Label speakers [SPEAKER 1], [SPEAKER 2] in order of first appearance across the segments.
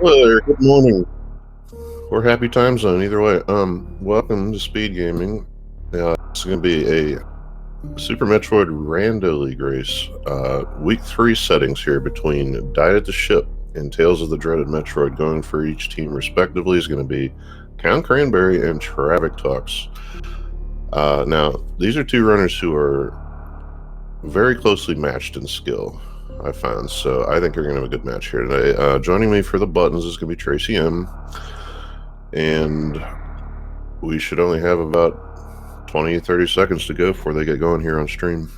[SPEAKER 1] Hello there. Good morning or happy time zone. Either way. Welcome to Speed Gaming. It's going to be a Super Metroid Rando League race. Week 3 settings here between Died at the Ship and Tales of the Dreaded Metroid. Going for each team respectively is going to be Count Cranberry and Travic Talks. Now, these are two runners who are very closely matched in skill, I found. So I think you're going to have a good match here today. Joining me for the buttons is going to be Tracy M. And we should only have about 20-30 seconds to go before they get going here on stream.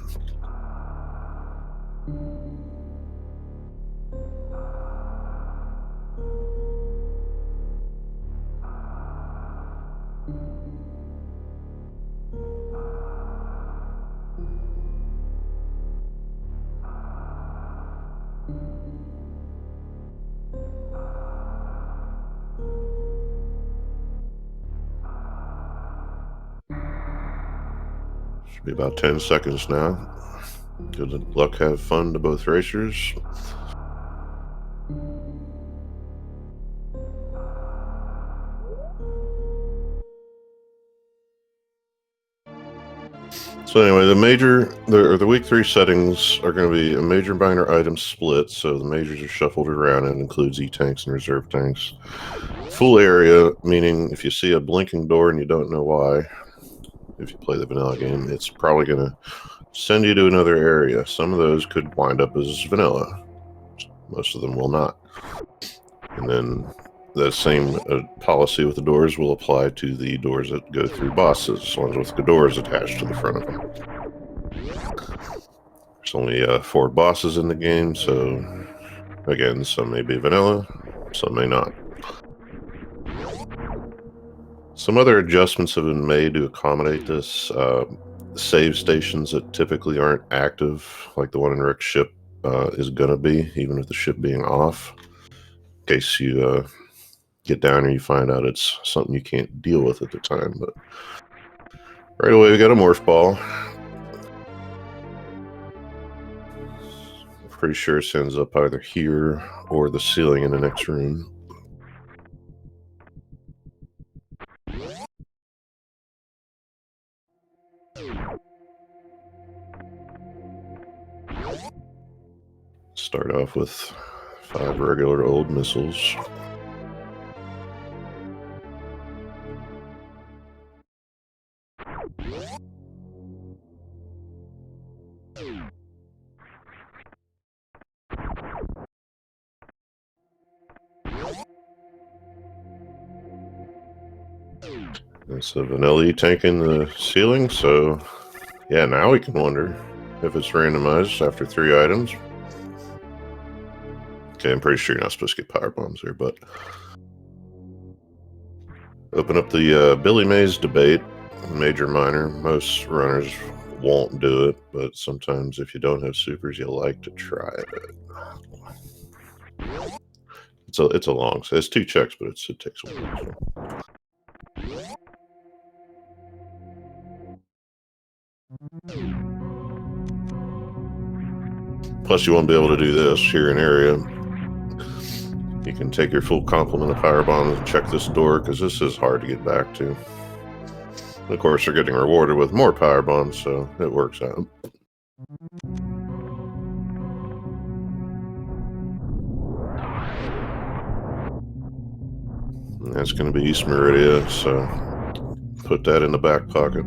[SPEAKER 1] Should be about 10 seconds now. Good luck, have fun to both racers. So anyway, the week 3 settings are going to be a major minor item split. So the majors are shuffled around and includes E-tanks and reserve tanks. Full area, meaning if you see a blinking door and you don't know why, if you play the vanilla game, it's probably going to send you to another area. Some of those could wind up as vanilla. Most of them will not. And then the same policy with the doors will apply to the doors that go through bosses, ones with the doors attached to the front of them. There's only 4 bosses in the game, so again, some may be vanilla, some may not. Some other adjustments have been made to accommodate this. Save stations that typically aren't active, like the one in Rick's ship, is going to be, even with the ship being off. In case you get down and you find out it's something you can't deal with at the time. But right away, we got a morph ball. I'm pretty sure it ends up either here or the ceiling in the next room. Start off with 5 regular old missiles. It's a vanilla tank in the ceiling, so yeah, now we can wonder if it's randomized after 3 items. Okay, I'm pretty sure you're not supposed to get power bombs here, but open up the Billy Mays debate, major, minor. Most runners won't do it, but sometimes if you don't have supers, you like to try it. It's a long, so it's 2 checks, but it takes a while. Plus, you won't be able to do this here in area. You can take your full complement of power bombs and check this door, because this is hard to get back to. And of course, they're getting rewarded with more power bombs, so it works out. And that's going to be East Meridia, so put that in the back pocket.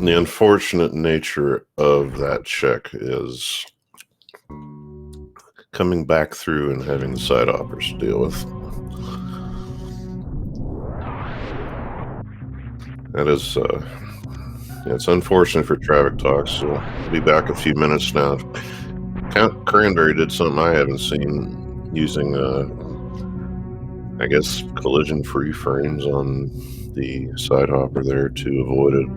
[SPEAKER 1] The unfortunate nature of that check is coming back through and having the side hoppers to deal with. That is, it's unfortunate for Travic Talks, so we'll be back a few minutes now. Count Cranberry did something I haven't seen, using, I guess, collision-free frames on the side hopper there to avoid it.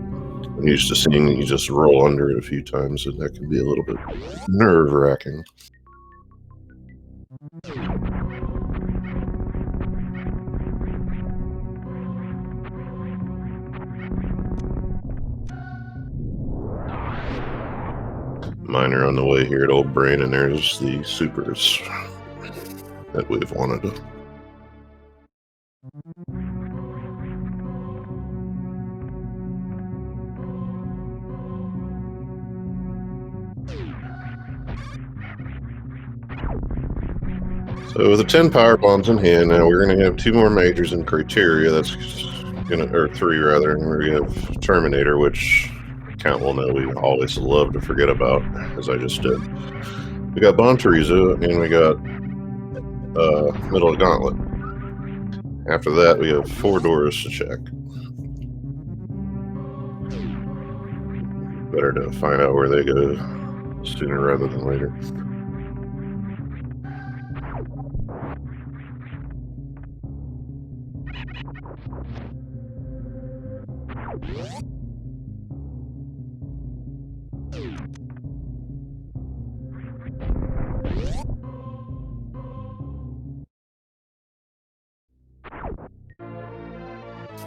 [SPEAKER 1] I'm used to seeing you just roll under it a few times, and that can be a little bit nerve-wracking. Miner on the way here at Old Brain, and there's the supers that we've wanted. So with the 10 power bombs in hand, now we're going to have 2 more majors in criteria. That's gonna, or 3 rather. We're going to have Terminator, which Count will know we always love to forget about, as I just did. We got Bon Teresa, and we got Middle of Gauntlet. After that, we have 4 doors to check. Better to find out where they go sooner rather than later.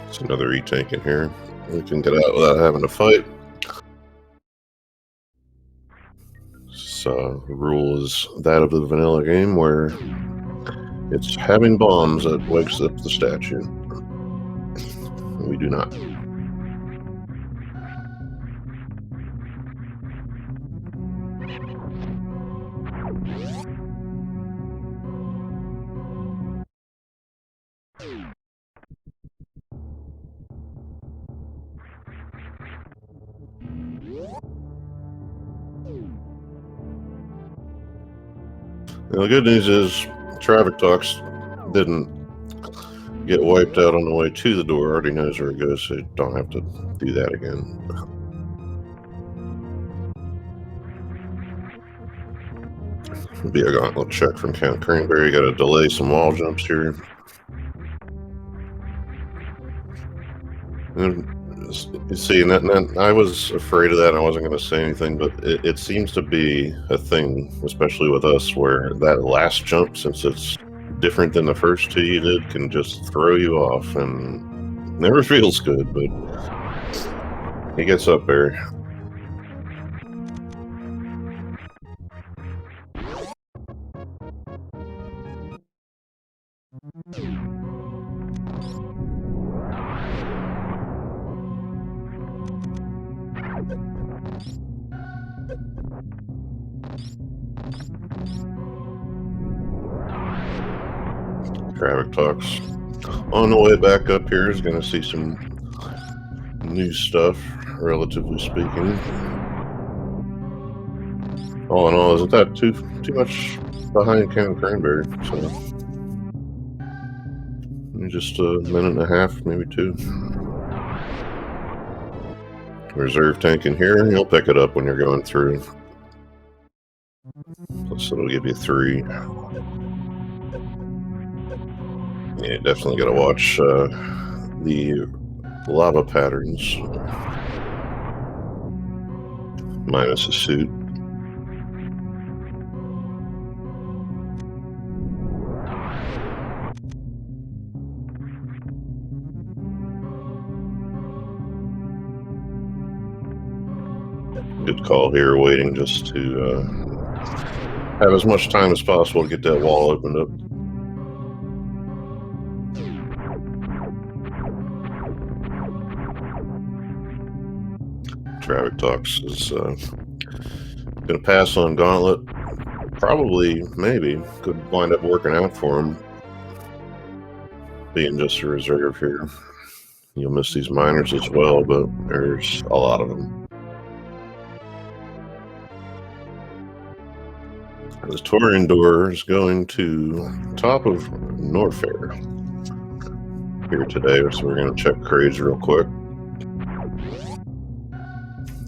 [SPEAKER 1] It's another E-tank in here. We can get out without having to fight. So the rule is that of the vanilla game, where it's having bombs that wakes up the statue. We do not. Now, the good news is traffic talks didn't get wiped out on the way to the door. Already knows where it goes, so you don't have to do that again. It'll be a gauntlet check from Count Cranberry. Got to delay some wall jumps here. And you see, and I was afraid of that. I wasn't going to say anything, but it seems to be a thing, especially with us, where that last jump, since it's different than the first 2 you did, can just throw you off and never feels good, but he gets up there. Traffic talks. On the way back up here is going to see some new stuff, relatively speaking. All in all, isn't that too much behind Count Cranberry? So just a minute and a half, maybe 2. Reserve tank in here, you'll pick it up when you're going through. Plus it'll give you 3. Yeah, definitely got to watch the lava patterns. Minus a suit. Good call here, waiting just to have as much time as possible to get that wall opened up. Traffic talks is going to pass on Gauntlet. Probably, maybe, could wind up working out for him, being just a reserve here. You'll miss these miners as well, but there's a lot of them. The Torian door is going to top of Norfair here today, so we're going to check crates real quick.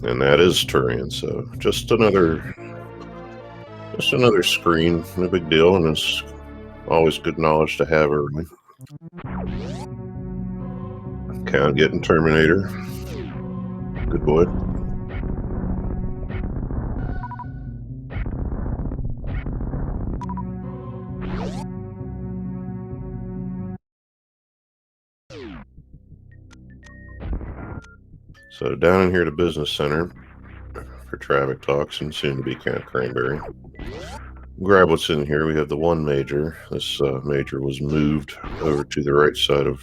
[SPEAKER 1] And that is Turian, so just another screen, no big deal, and it's always good knowledge to have early. Count getting Terminator. Good boy. So down in here to Business Center for traffic talks and soon to be Camp Cranberry. Grab what's in here. We have the one major. This major was moved over to the right side of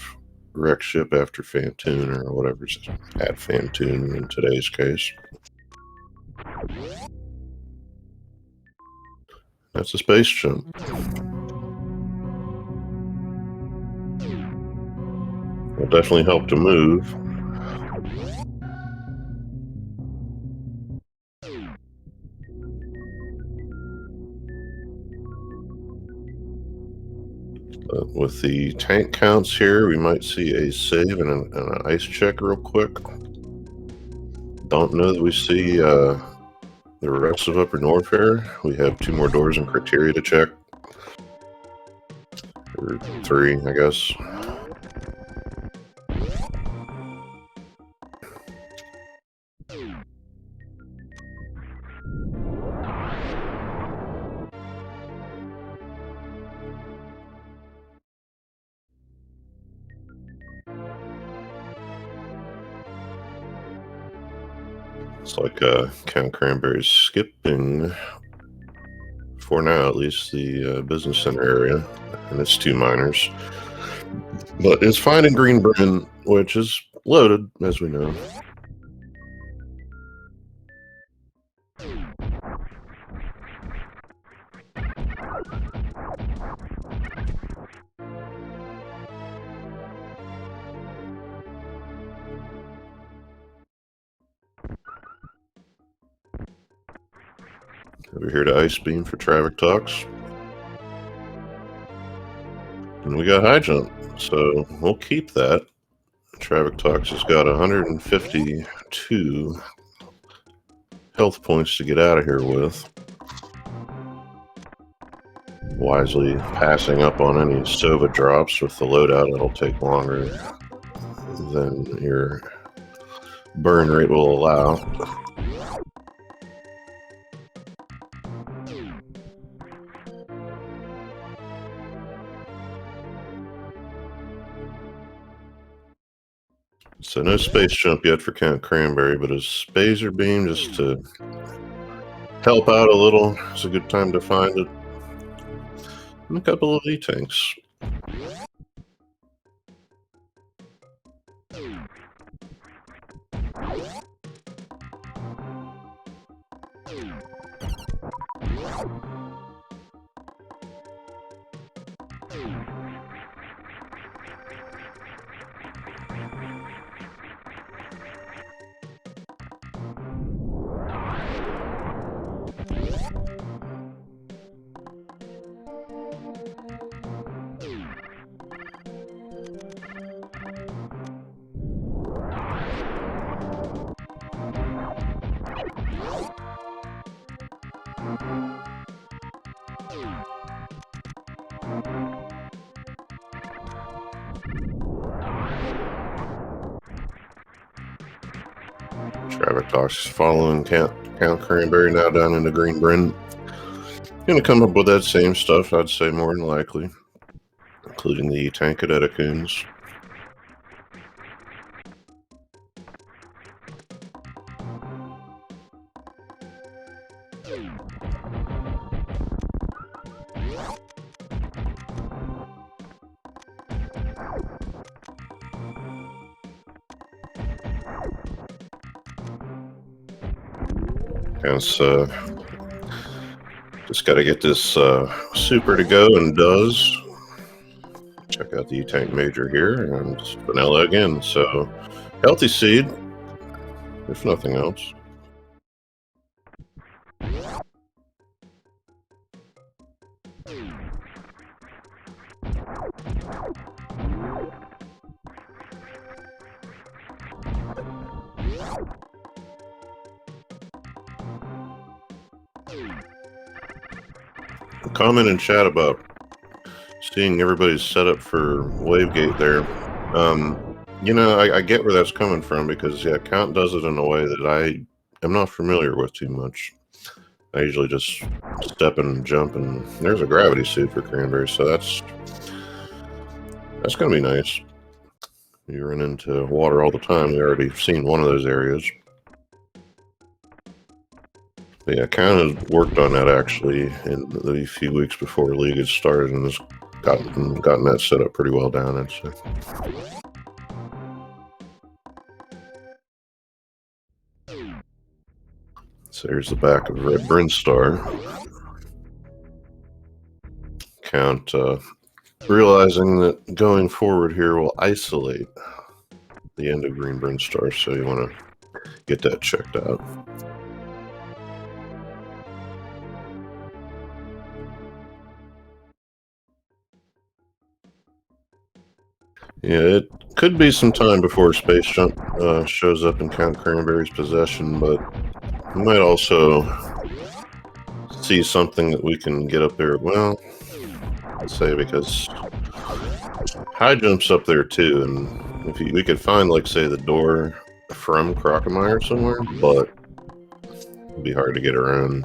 [SPEAKER 1] wreck ship after Fantoon or whatever's at Fantoon in today's case. That's a space jump. Will definitely help to move. With the tank counts here, we might see a save and an ice check real quick. Don't know that we see the rest of Upper Norfair. We have 2 more doors and criteria to check. Or 3, I guess. It's like Count Cranberry's skipping, for now at least, the business center area and its 2 miners. But it's finding Green Bryn, which is loaded, as we know. Over here to Ice Beam for traffic talks. And we got high jump, so we'll keep that. Traffic talks has got 152 health points to get out of here with. Wisely passing up on any Sova drops with the loadout. It'll take longer than your burn rate will allow. So no space jump yet for Count Cranberry, but a Spazer Beam just to help out a little. It's a good time to find it. And a couple of E-tanks. Traffic talks following Count Cranberry now down into Green Bryn. Gonna come up with that same stuff, I'd say, more than likely, including the tank at Edicoons. Hence, just got to get this super to go, and does. Check out the tank major here, and vanilla again. So, healthy seed, if nothing else. Comment in chat about seeing everybody's setup for Wavegate there. You know, I get where that's coming from, because yeah, Count does it in a way that I am not familiar with too much. I usually just step and jump, and there's a gravity suit for Cranberry, so that's gonna be nice. You run into water all the time. We already seen one of those areas. But yeah, I kind of worked on that actually in the few weeks before League had started, and has gotten that set up pretty well down, I'd say. So here's the back of Red Brinstar. Count realizing that going forward here will isolate the end of Green Brinstar, so you want to get that checked out. Yeah, it could be some time before Space Jump shows up in Count Cranberry's possession, but we might also see something that we can get up there. Well, I'd say because High Jump's up there too, and if we could find, like, say, the door from Crocomire somewhere, but it'd be hard to get around.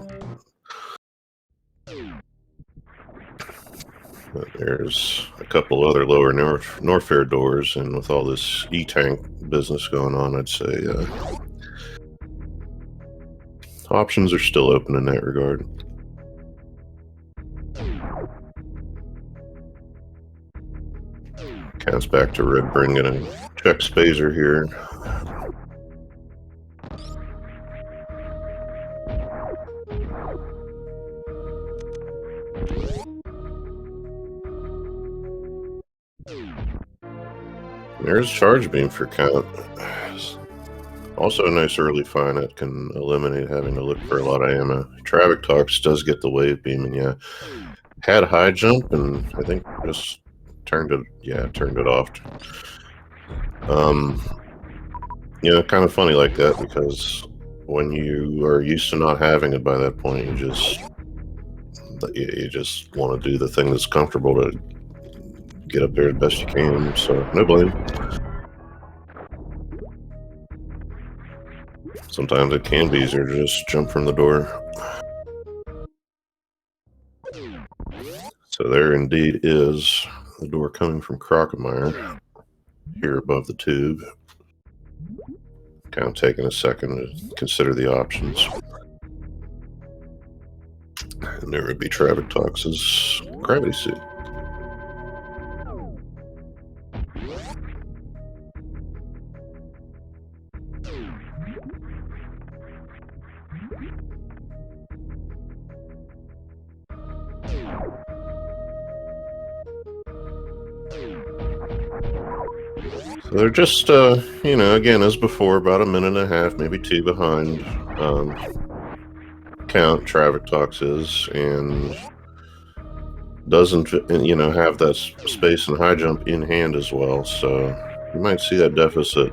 [SPEAKER 1] But there's a couple other lower Norfair doors, and with all this E-Tank business going on, I'd say options are still open in that regard. Counts back to Red Bring, gonna check Spazer here. There's Charge Beam for Count. Also a nice early find that can eliminate having to look for a lot of ammo. Traffic Talks does get the Wave Beam, and yeah, had High Jump, and I think just turned it off. Kind of funny like that, because when you are used to not having it by that point, you just want to do the thing that's comfortable to get up there as best you can. So no blame. Sometimes it can be easier to just jump from the door. So there indeed is the door coming from Crocomire here above the tube. Kind of taking a second to consider the options. And there would be Traffic Talks' gravity suit. So they're just, again, as before, about a minute and a half, maybe two behind Count. Traffic Talks is, and doesn't, have that space and High Jump in hand as well. So you might see that deficit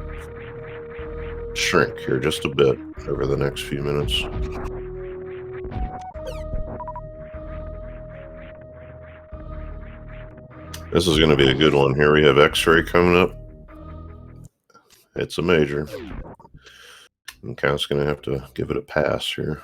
[SPEAKER 1] shrink here just a bit over the next few minutes. This is going to be a good one here. We have X-Ray coming up. It's a major. And Count's going to have to give it a pass here.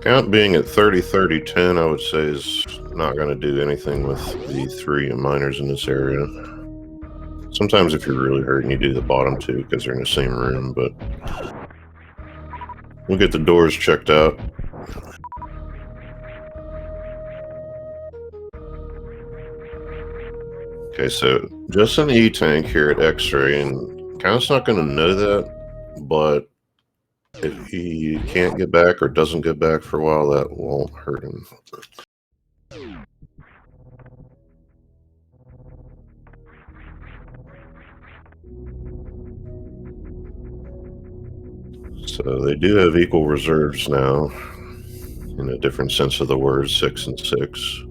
[SPEAKER 1] Count being at 30-30-10, I would say, is not going to do anything with the three miners in this area. Sometimes if you're really hurting, you do the bottom two because they're in the same room, but we'll get the doors checked out. Okay, so just an E-Tank here at X-Ray, and Count's not going to know that, but if he can't get back or doesn't get back for a while, that won't hurt him. So they do have equal reserves now, in a different sense of the word, 6 and 6.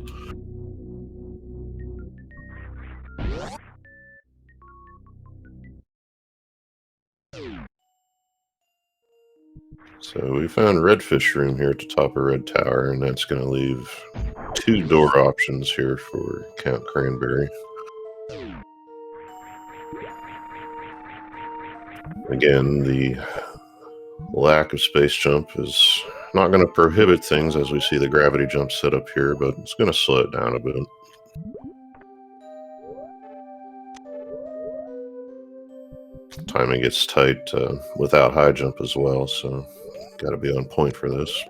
[SPEAKER 1] So we found Redfish Room here at the top of Red Tower, and that's going to leave 2 door options here for Count Cranberry. Again, the lack of space jump is not going to prohibit things as we see the gravity jump set up here, but it's going to slow it down a bit. Timing gets tight without high jump as well, so got to be on point for this.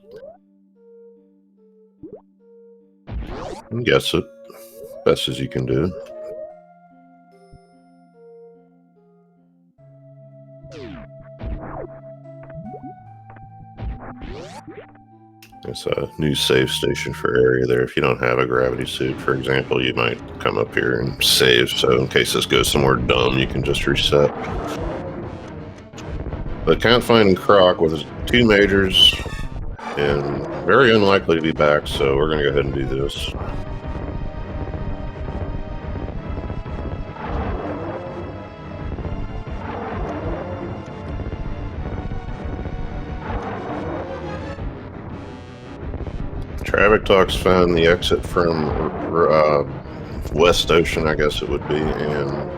[SPEAKER 1] And guess it. Best as you can do. There's a new save station for area there. If you don't have a gravity suit, for example, you might come up here and save. So in case this goes somewhere dumb, you can just reset. But Count finding Croc with 2 majors and very unlikely to be back, so we're going to go ahead and do this. Traffic Talks found the exit from West Ocean, I guess it would be, and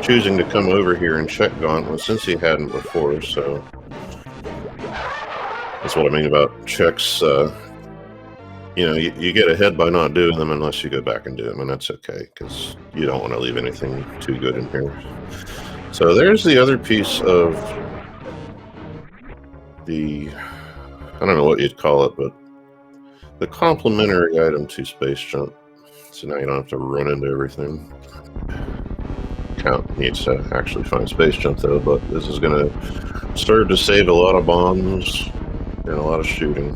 [SPEAKER 1] choosing to come over here and check Gauntlet since he hadn't before, so that's what I mean about checks. You know, you get ahead by not doing them unless you go back and do them, and that's okay, because you don't want to leave anything too good in here. So there's the other piece of the, I don't know what you'd call it, but the complementary item to Space Jump. So now you don't have to run into everything. Count needs to actually find Space Jump though, but this is going to serve to save a lot of bombs and a lot of shooting.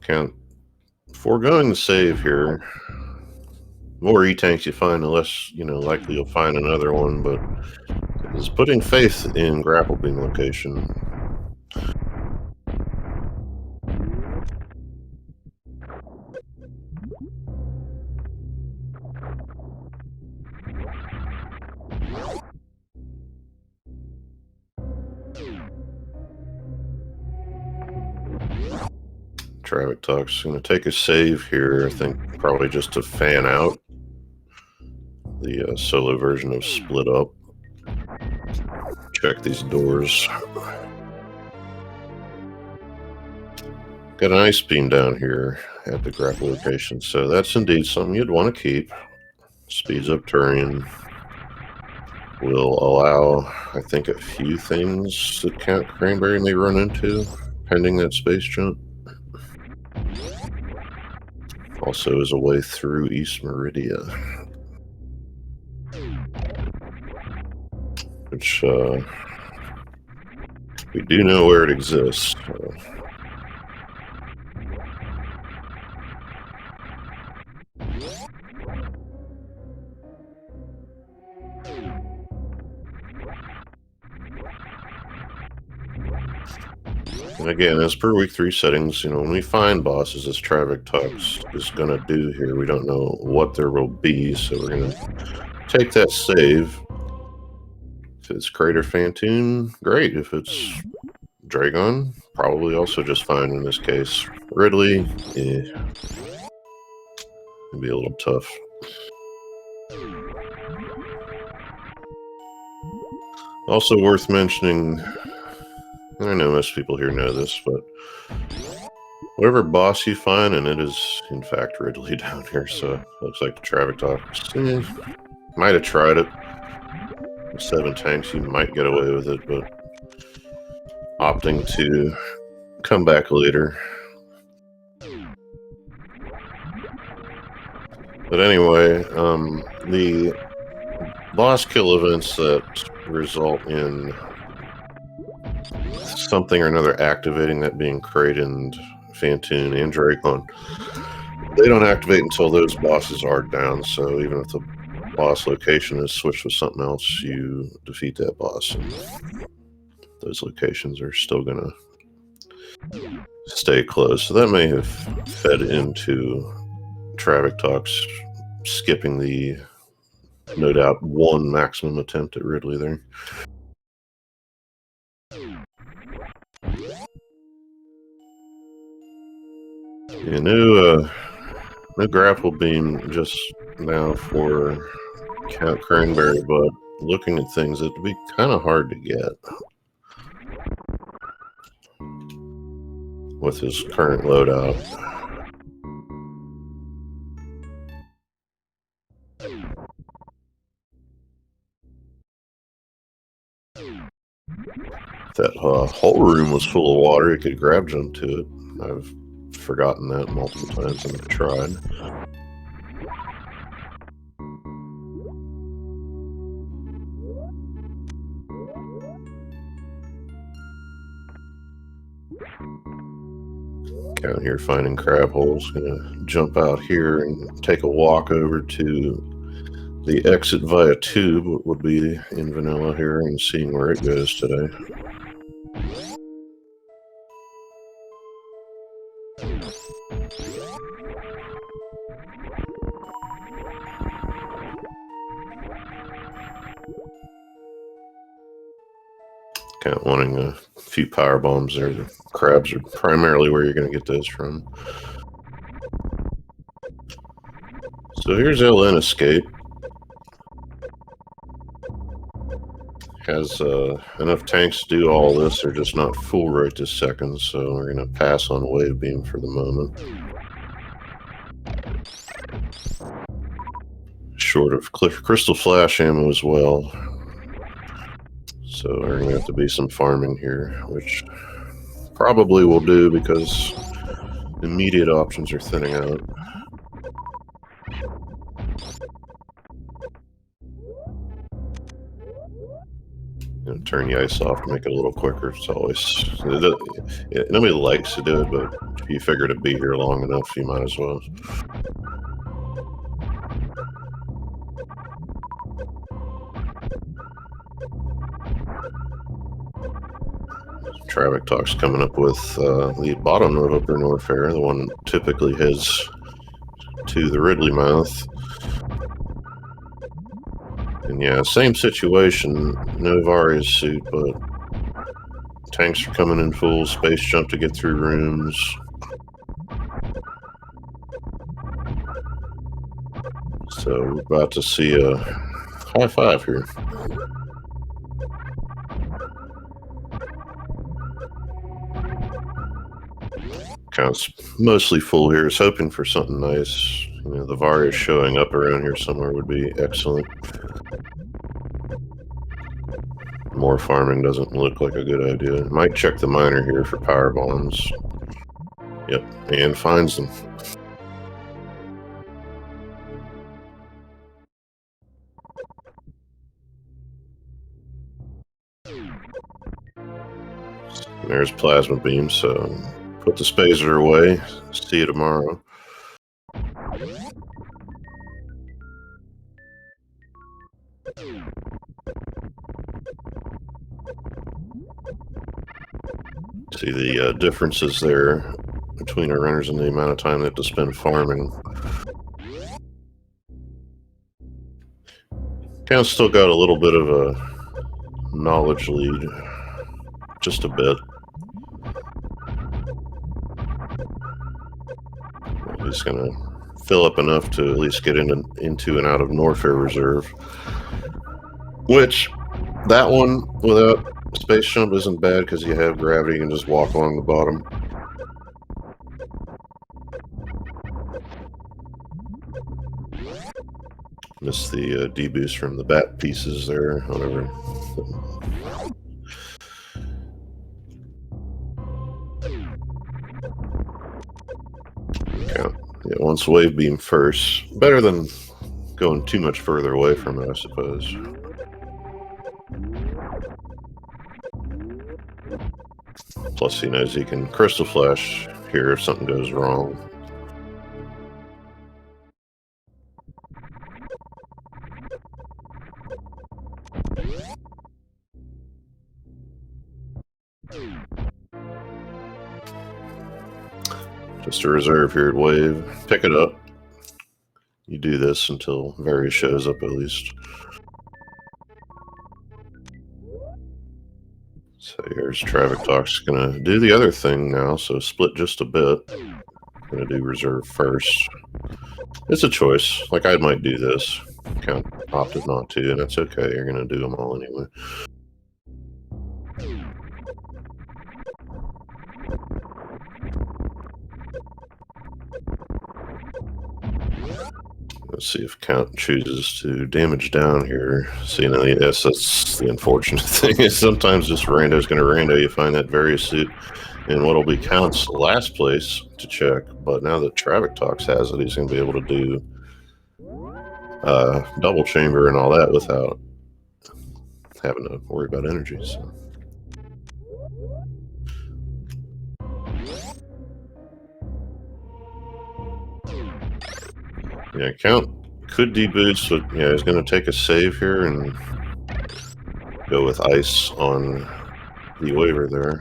[SPEAKER 1] Count foregoing the save here. The more E-tanks you find, the less, likely you'll find another one, but is putting faith in grapple beam location. Traffic Talk's going to take a save here, I think probably just to fan out the solo version of Split Up. Check these doors. Got an ice beam down here at the grapple location, so that's indeed something you'd want to keep. Speeds up Turian. Will allow, I think, a few things that Count Cranberry may run into, pending that space jump. Also is a way through East Meridia, which we do know where it exists. And again, as per week 3 settings, when we find bosses, as Traffic Talks is going to do here, we don't know what there will be, so we're going to take that save. If it's Crater Fantoon, great. If it's Dragon, probably also just fine in this case. Ridley, it'd be a little tough. Also worth mentioning, I know most people here know this, but whatever boss you find, and it is in fact Ridley down here, so it looks like the Traffic Talks might have tried it. With 7 tanks, you might get away with it, but opting to come back later. But anyway, the boss kill events that result in something or another activating that being Kraden, Fantoon, and Dracon, they don't activate until those bosses are down. So even if the boss location is switched with something else, you defeat that boss. And those locations are still gonna stay closed. So that may have fed into Traffic Talks skipping the no doubt one maximum attempt at Ridley there. Yeah, no grapple beam just now for Count Cranberry, but looking at things, it'd be kind of hard to get with his current loadout. That whole room was full of water. You could grab jump to it. I've forgotten that multiple times and I've tried. Out here finding crab holes. Gonna jump out here and take a walk over to the exit via tube, what would be in vanilla here, and seeing where it goes today. Kind of wanting a few power bombs there. The crabs are primarily where you're going to get those from. So here's LN Escape. Has enough tanks to do all this. They're just not full right this second, so we're going to pass on Wave Beam for the moment. Short of Crystal Flash ammo as well. So we're going to have to be some farming here, which probably will do because immediate options are thinning out. Turn the ice off to make it a little quicker. It's always... nobody likes to do it, but if you figure to be here long enough, you might as well. Traffic Talk's coming up with the bottom of Upper Norfair, the one that typically heads to the Ridley mouth. And yeah, same situation, no Various suit, but tanks are coming in full, space jump to get through rooms. So we're about to see a high five here. Count's mostly full here. Is hoping for something nice. You know, the Various showing up around here somewhere would be excellent. More farming doesn't look like a good idea. Might check the miner here for power bombs. Yep, and finds them. And there's plasma beam, so put the spacer away. See you tomorrow. See the differences there between our runners and the amount of time they have to spend farming. Kind of still got a little bit of a knowledge lead, just a bit. He's gonna fill up enough to at least get into and out of Norfair Reserve, which that one without space jump isn't bad because you have gravity and just walk along the bottom. Missed the deboost from the bat pieces there, whatever. Okay. Yeah, once wave beam first. Better than going too much further away from it, I suppose. Plus, he knows he can crystal flash here if something goes wrong. Just a reserve here at Wave. Pick it up. You do this until Varys shows up at least. So here's Traffic Talk's gonna do the other thing now, so split just a bit. Gonna do reserve first. It's a choice. Like, I might do this. Count opted not to, and that's okay. You're gonna do them all anyway. Let's see if Count chooses to damage down here. See, now, yes, that's the unfortunate thing, is sometimes just rando's going to rando. You find that various suit in what'll be Count's last place to check. But now that Traffic Talks has it, he's going to be able to do double chamber and all that without having to worry about energy. So. Yeah, Count could deboost, but yeah, he's going to take a save here and go with ice on the waiver there.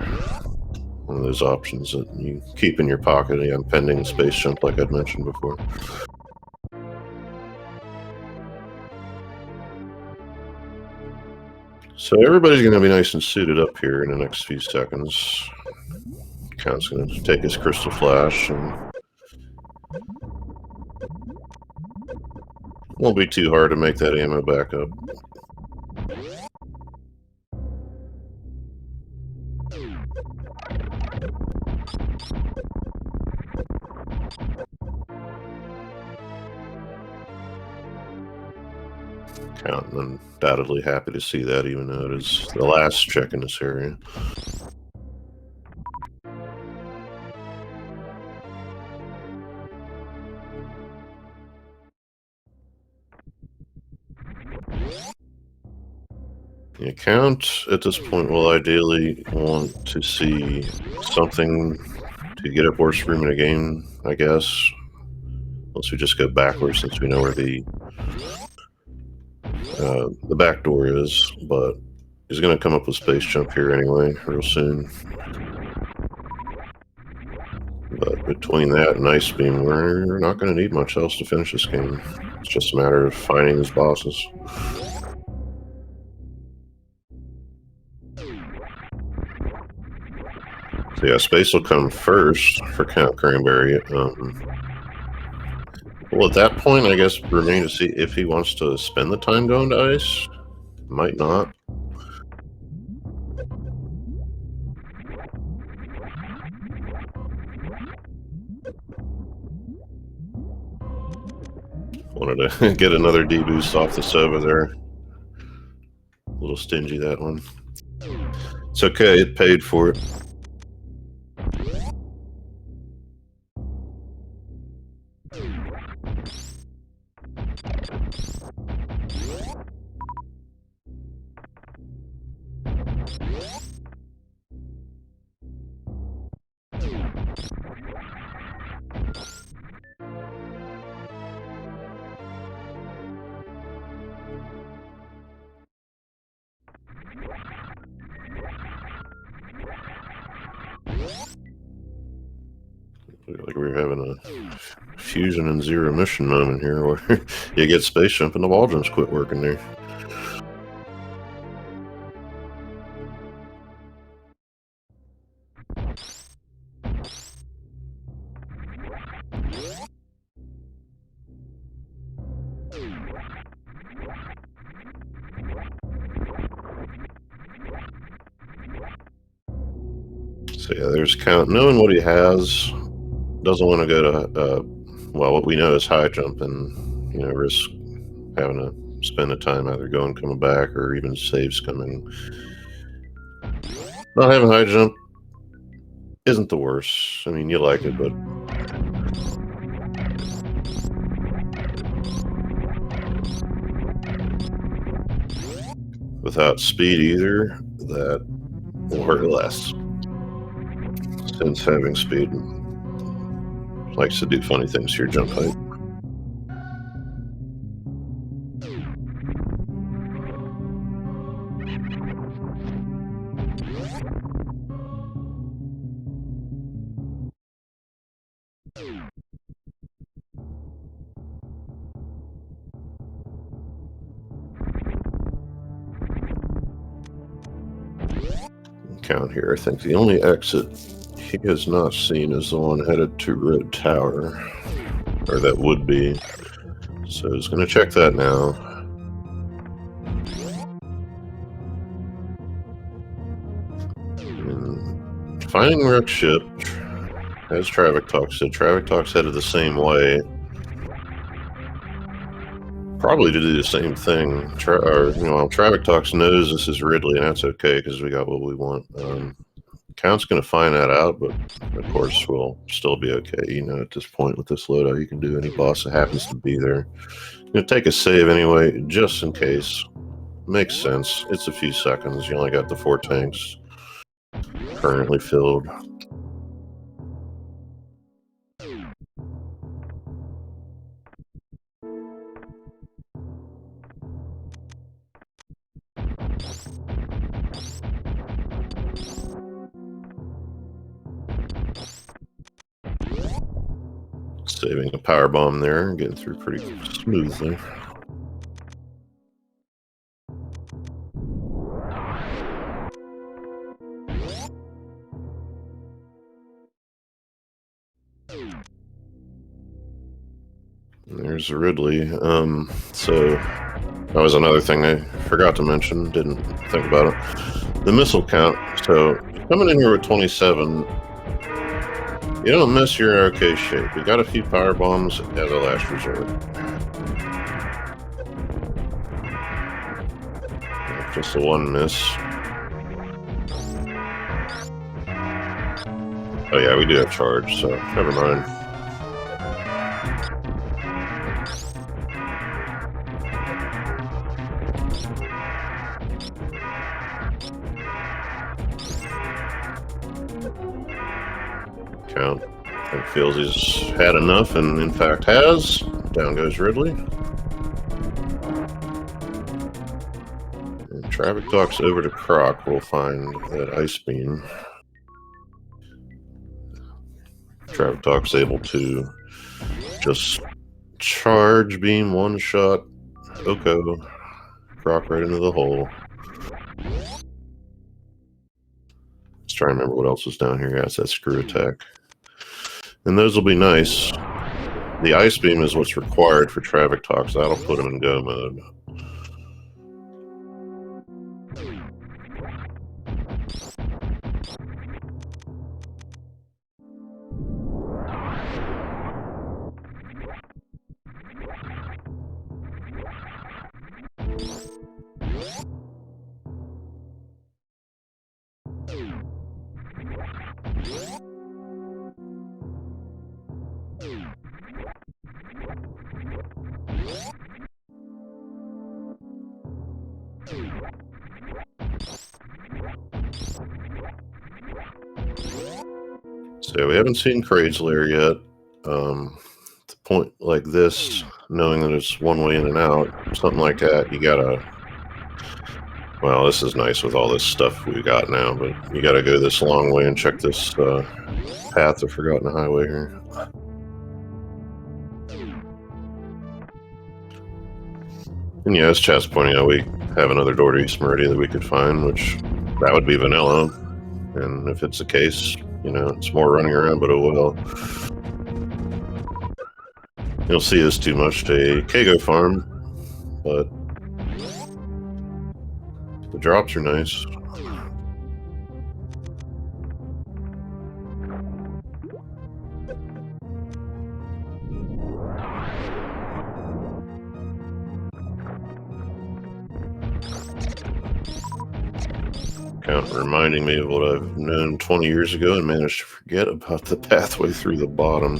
[SPEAKER 1] One of those options that you keep in your pocket. Yeah, pending space jump, like I'd mentioned before. So everybody's going to be nice and suited up here in the next few seconds. Count's going to take his Crystal Flash and won't be too hard to make that ammo back up. Count undoubtedly happy to see that, even though it is the last check in this area. The Count at this point will ideally want to see something to get up horse room in a game, I guess. Unless we just go backwards, since we know where the back door is, but he's going to come up with space jump here anyway, real soon. But between that and Ice Beam, we're not going to need much else to finish this game. It's just a matter of finding his bosses. So yeah, space will come first for Count Cranberry. Well, at that point, I guess remain to see if he wants to spend the time going to ice. Might not. Wanted to get another D-boost off the Sova there. A little stingy, that one. It's okay, it paid for it. Like we're having a fusion and zero mission moment here, where you get space jump and the wall jumps quit working there. So yeah, there's Count knowing what he has. Doesn't want to go to well, what we know is high jump, and risk having to spend the time either going, coming back, or even saves coming. Not having high jump isn't the worst. I mean, you like it, but without speed either, that will hurt less. Since having speed likes to do funny things to your jump height. Count here. I think the only exit he has not seen is the one headed to Red Tower, or that would be. So he's going to check that now. And finding wrecked ship, as Traffic Talk said, Traffic Talk's headed the same way. Probably to do the same thing. Traffic Talks knows this is Ridley, and that's okay because we got what we want. Count's going to find that out, but of course we'll still be okay. You know, at this point with this loadout, you can do any boss that happens to be there. Going to take a save anyway, just in case. Makes sense. It's a few seconds. You only got the 4 tanks currently filled. Saving a power bomb there, getting through pretty smoothly. There's Ridley. So that was another thing I forgot to mention. Didn't think about it. The missile count. So coming in here with 27. You don't miss, you're in okay shape. You got a few power bombs as a last resort. Just the one miss. Oh yeah, we do have charge, so never mind. Count feels he's had enough, and in fact has. Down goes Ridley. And Traffic Talks over to Croc. We'll find that ice beam. Traffic Talk's able to just charge beam, one shot, Oko, Croc right into the hole. Let's try and remember what else was down here. Yeah, it's that screw attack. And those will be nice. The ice beam is what's required for Traffic Talks. That'll put him in go mode. So we haven't seen Kraid's lair yet. To point like this, knowing that it's one way in and out, something like that, you gotta. Well, this is nice with all this stuff we got now, but you gotta go this long way and check this path of Forgotten Highway here. And yeah, as chat's pointing out, we have another door to East Meridia that we could find, which that would be vanilla. And if it's the case, you know, it's more running around, but oh well. You don't see this too much to a Kago farm, but the drops are nice. Count reminding me of what I've known 20 years ago and managed to forget about the pathway through the bottom.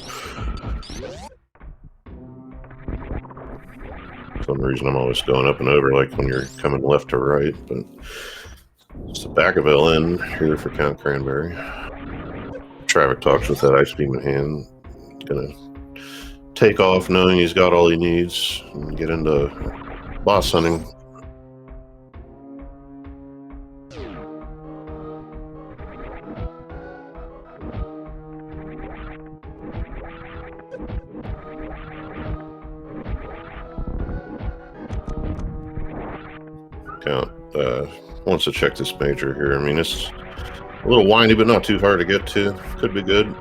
[SPEAKER 1] For some reason I'm always going up and over, like when you're coming left to right, but it's the back of LN here for Count Cranberry. Traffic Talks with that ice beam in hand. Gonna take off knowing he's got all he needs and get into boss hunting. Count wants to check this major here. I mean, it's a little windy, but not too hard to get to. Could be good.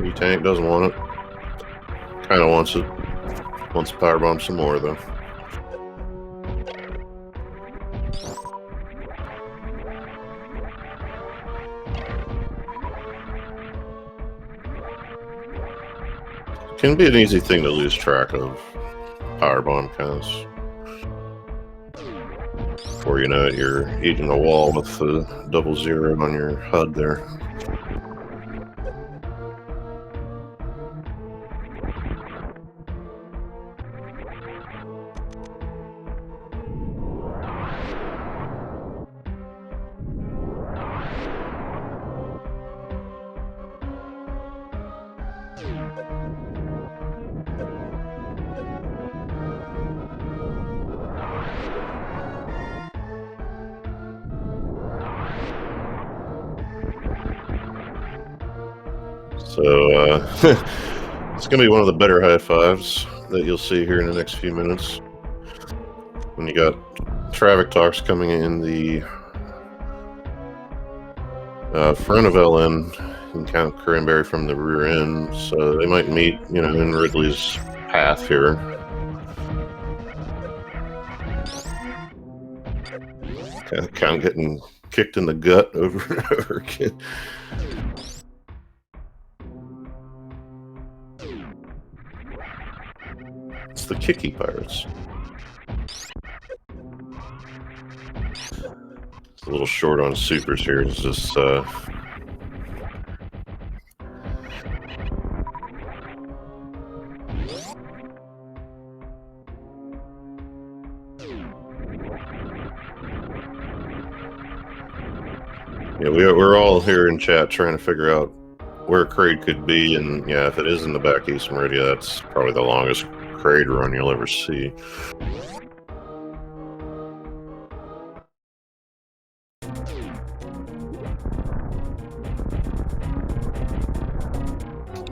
[SPEAKER 1] E-Tank doesn't want it. Kind of wants it. Wants to powerbomb some more, though. Can be an easy thing to lose track of powerbomb counts. Before you know it, you're eating a wall with the 00 on your HUD there. So it's going to be one of the better high fives that you'll see here in the next few minutes. When you got traffic talks coming in the front of LN, you can count Cranberry from the rear end, so they might meet, you know, in Ridley's path here. Kind of getting kicked in the gut over and over again. It's the Kicky Pirates. It's a little short on supers here. It's just yeah, we're all here in chat trying to figure out where Kraid could be, and yeah, if it is in the back east Meridia, that's probably the longest Kraid run you'll ever see.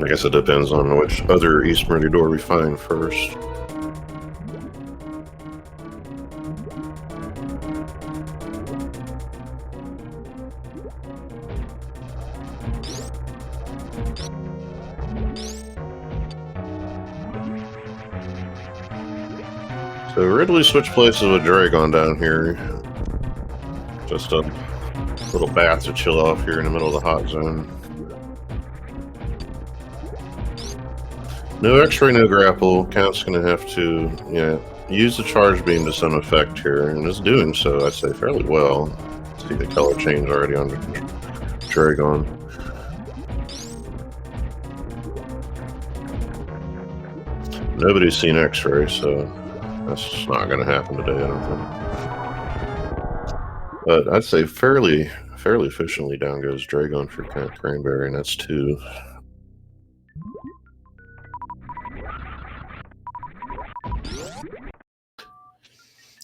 [SPEAKER 1] I guess it depends on which other East Meridia door we find first. So Ridley switched places with Dragon down here. Just a little bath to chill off here in the middle of the hot zone. No X-ray, no grapple. Count's going to have to, use the charge beam to some effect here, and is doing so, I'd say, fairly well. See the color change already on Dragon. Nobody's seen X-ray, so that's not going to happen today, I don't think. But I'd say fairly efficiently down goes Dragon for Cranberry, and that's 2.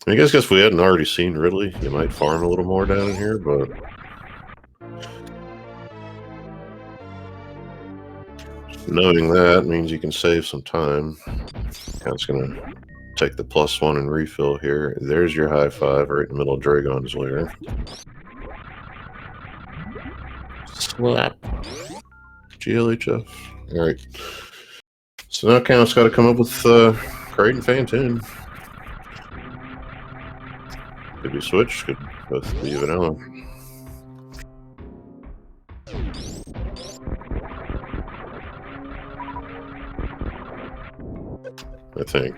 [SPEAKER 1] I guess if we hadn't already seen Ridley, you might farm a little more down in here, but knowing that means you can save some time. Count's gonna take the +1 and refill here. There's your high five right in the middle of Dragon's lair. Slap. GLHF. Alright. So now Count's got to come up with Kraid and Fantoon. Could be switched, could both be vanilla. I think.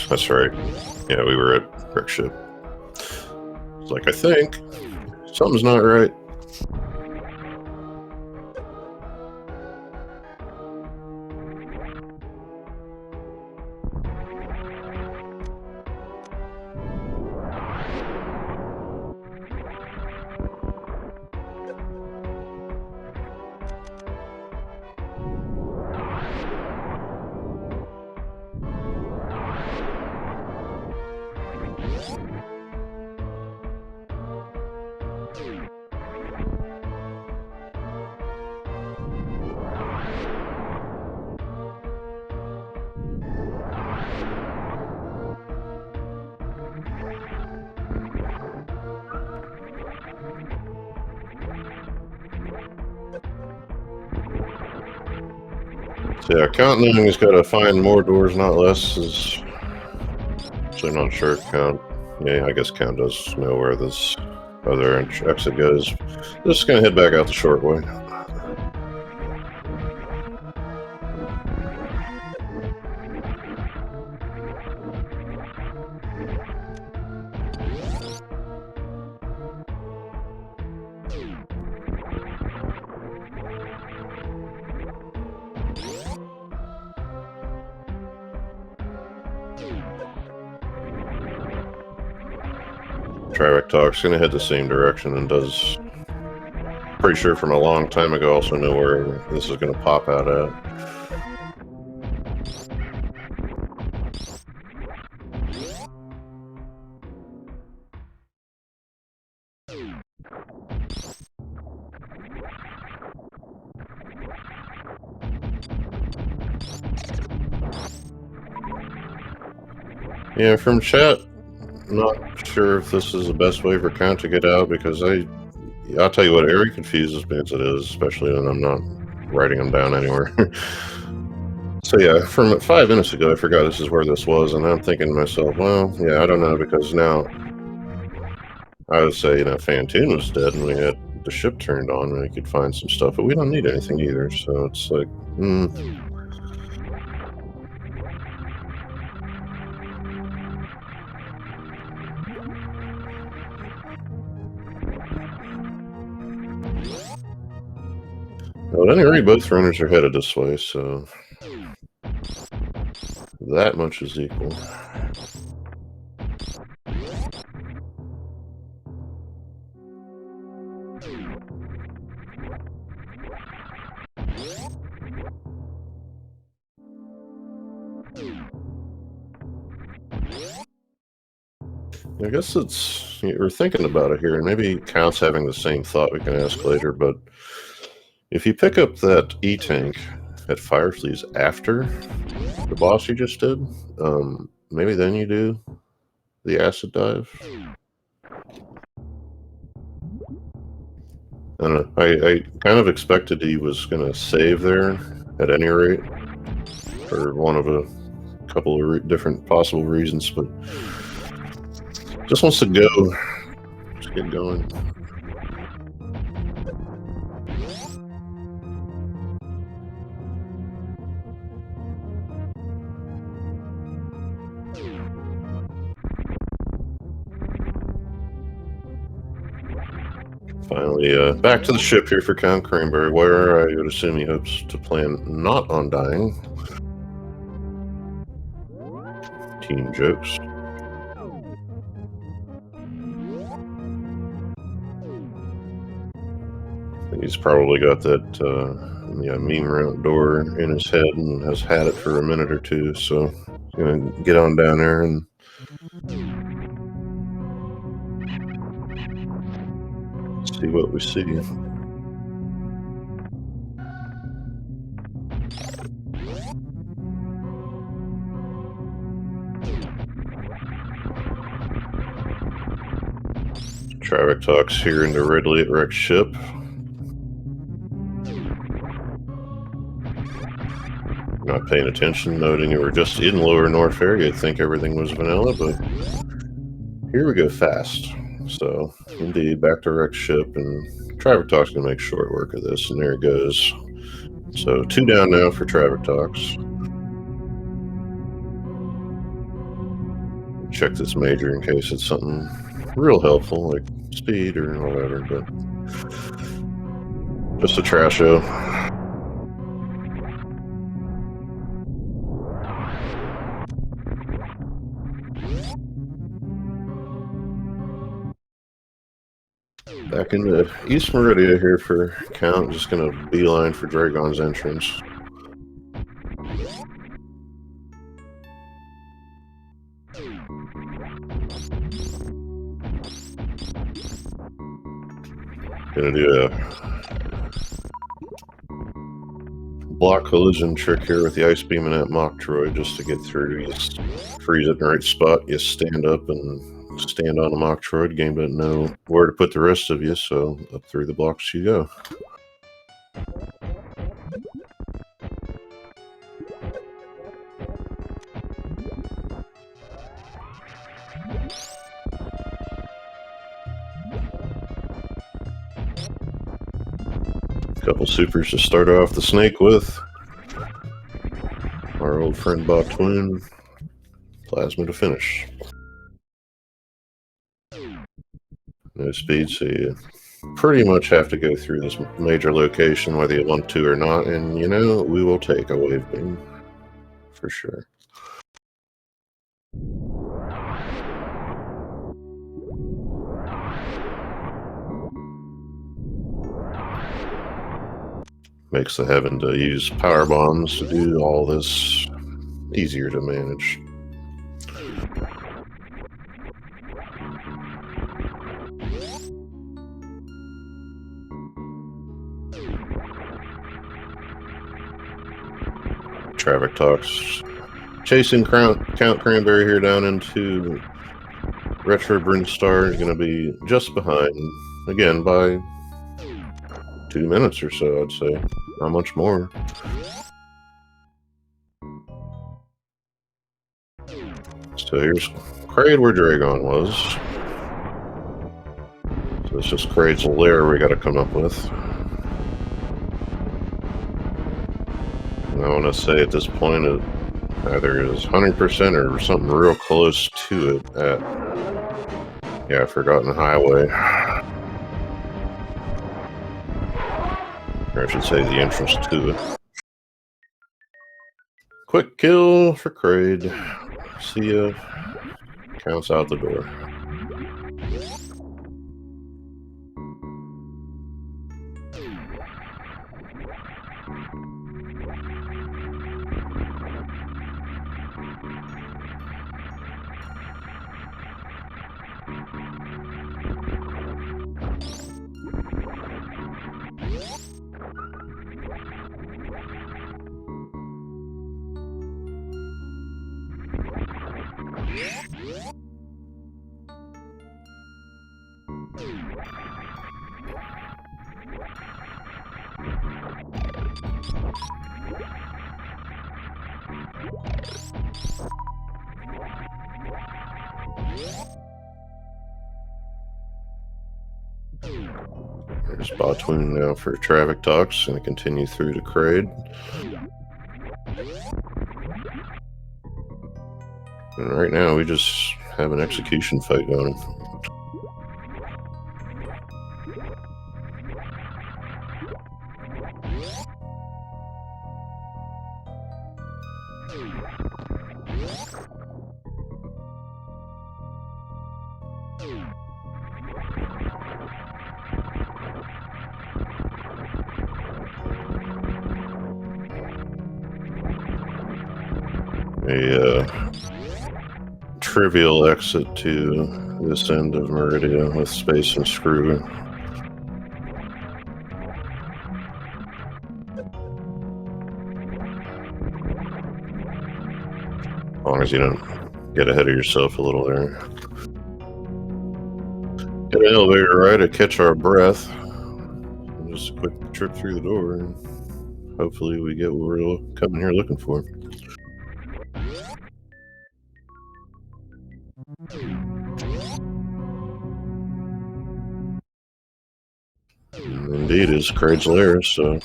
[SPEAKER 1] That's right. Yeah, we were at Brick Ship. It's like, I think something's not right. So yeah, Count knowing he's got to find more doors, not less, is actually not sure if Count. Yeah, I guess Count does know where this other exit goes. Just gonna head back out the short way. Traffic Talk's gonna head the same direction and does, pretty sure from a long time ago, also know where this is gonna pop out at. Yeah, from chat, not sure if this is the best way for Count to get out, because I'll tell you what, it very confuses me as it is, especially when I'm not writing them down anywhere. So yeah, from 5 minutes ago, I forgot this is where this was, and I'm thinking to myself, well, yeah, I don't know, because now I would say, Fantoon was dead, and we had the ship turned on, and we could find some stuff, but we don't need anything either, so it's like, Well, at any rate, both runners are headed this way, so that much is equal. I guess we're thinking about it here, and maybe Count's having the same thought we can ask later, but if you pick up that E-tank at Fireflies after the boss you just did, maybe then you do the acid dive. I don't know. I kind of expected he was going to save there at any rate, for one of a couple of different possible reasons, but just wants to go. Just get going. Finally, back to the ship here for Count Cranberry, where I would assume he hopes to plan not on dying. Team jokes. He's probably got that mean round door in his head and has had it for a minute or two, so he's gonna get on down there and see what we see. Traffic Talk's here into Ridley at Rex ship. Not paying attention, noting you were just in Lower North area. You'd think everything was vanilla, but here we go fast. So, indeed, back to Rex ship, and Traffic Talk's gonna make short work of this, and there it goes. So 2 down now for Traffic Talks. Check this major in case it's something real helpful, like speed or whatever, but just a trasho. Back into East Meridia here for Count, just gonna beeline for Dragon's entrance. Gonna do a block collision trick here with the ice beam and that Metroid just to get through. You just freeze it in the right spot, you stand up and stand on a Metroid. Game doesn't know where to put the rest of you, so up through the blocks you go. Couple supers to start off the snake with. Our old friend Bot Twin. Plasma to finish. No speed, so you pretty much have to go through this major location whether you want to or not, and you know, we will take a wave beam. For sure. Makes the heaven to use power bombs to do all this easier to manage. Traffic talks. Chasing Count Cranberry here down into Retro Brinstar is going to be just behind, again, by 2 minutes or so, I'd say. Not much more. So here's Kraid where Dragon was. So it's just Kraid's lair we got to come up with. And I want to say at this point it either is 100% or something real close to it at, yeah, Forgotten Highway. Or I should say the entrance to it. Quick kill for Kraid. See ya. Counts out the door. There's Botwin now for traffic talks. Going to continue through to Kraid. And right now we just have an execution fight going. A trivial exit to this end of Meridia with Space and Screw. As long as you don't get ahead of yourself a little there. Get an elevator ride to catch our breath. Just a quick trip through the door, and hopefully we get what we're coming here looking for. Indeed, is Kraid's lair, so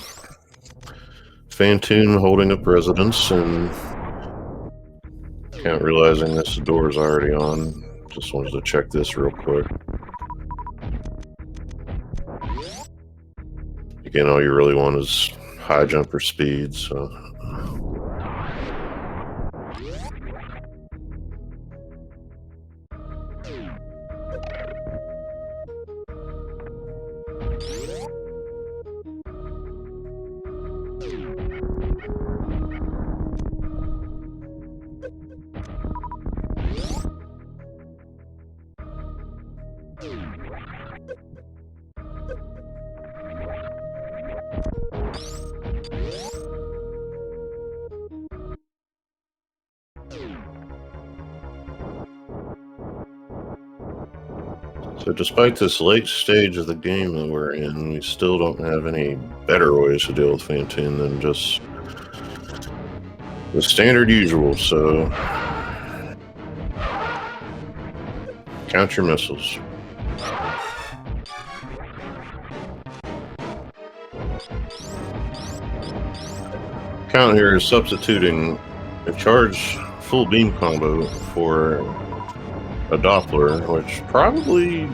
[SPEAKER 1] Fantoon holding up residence and Count realizing this door is already on. Just wanted to check this real quick. Again, all you really want is high jumper speed, so. So despite this late stage of the game that we're in, we still don't have any better ways to deal with Fantoon than just the standard usual, so Count your missiles. Count here is substituting a charge full beam combo for a Doppler, which probably,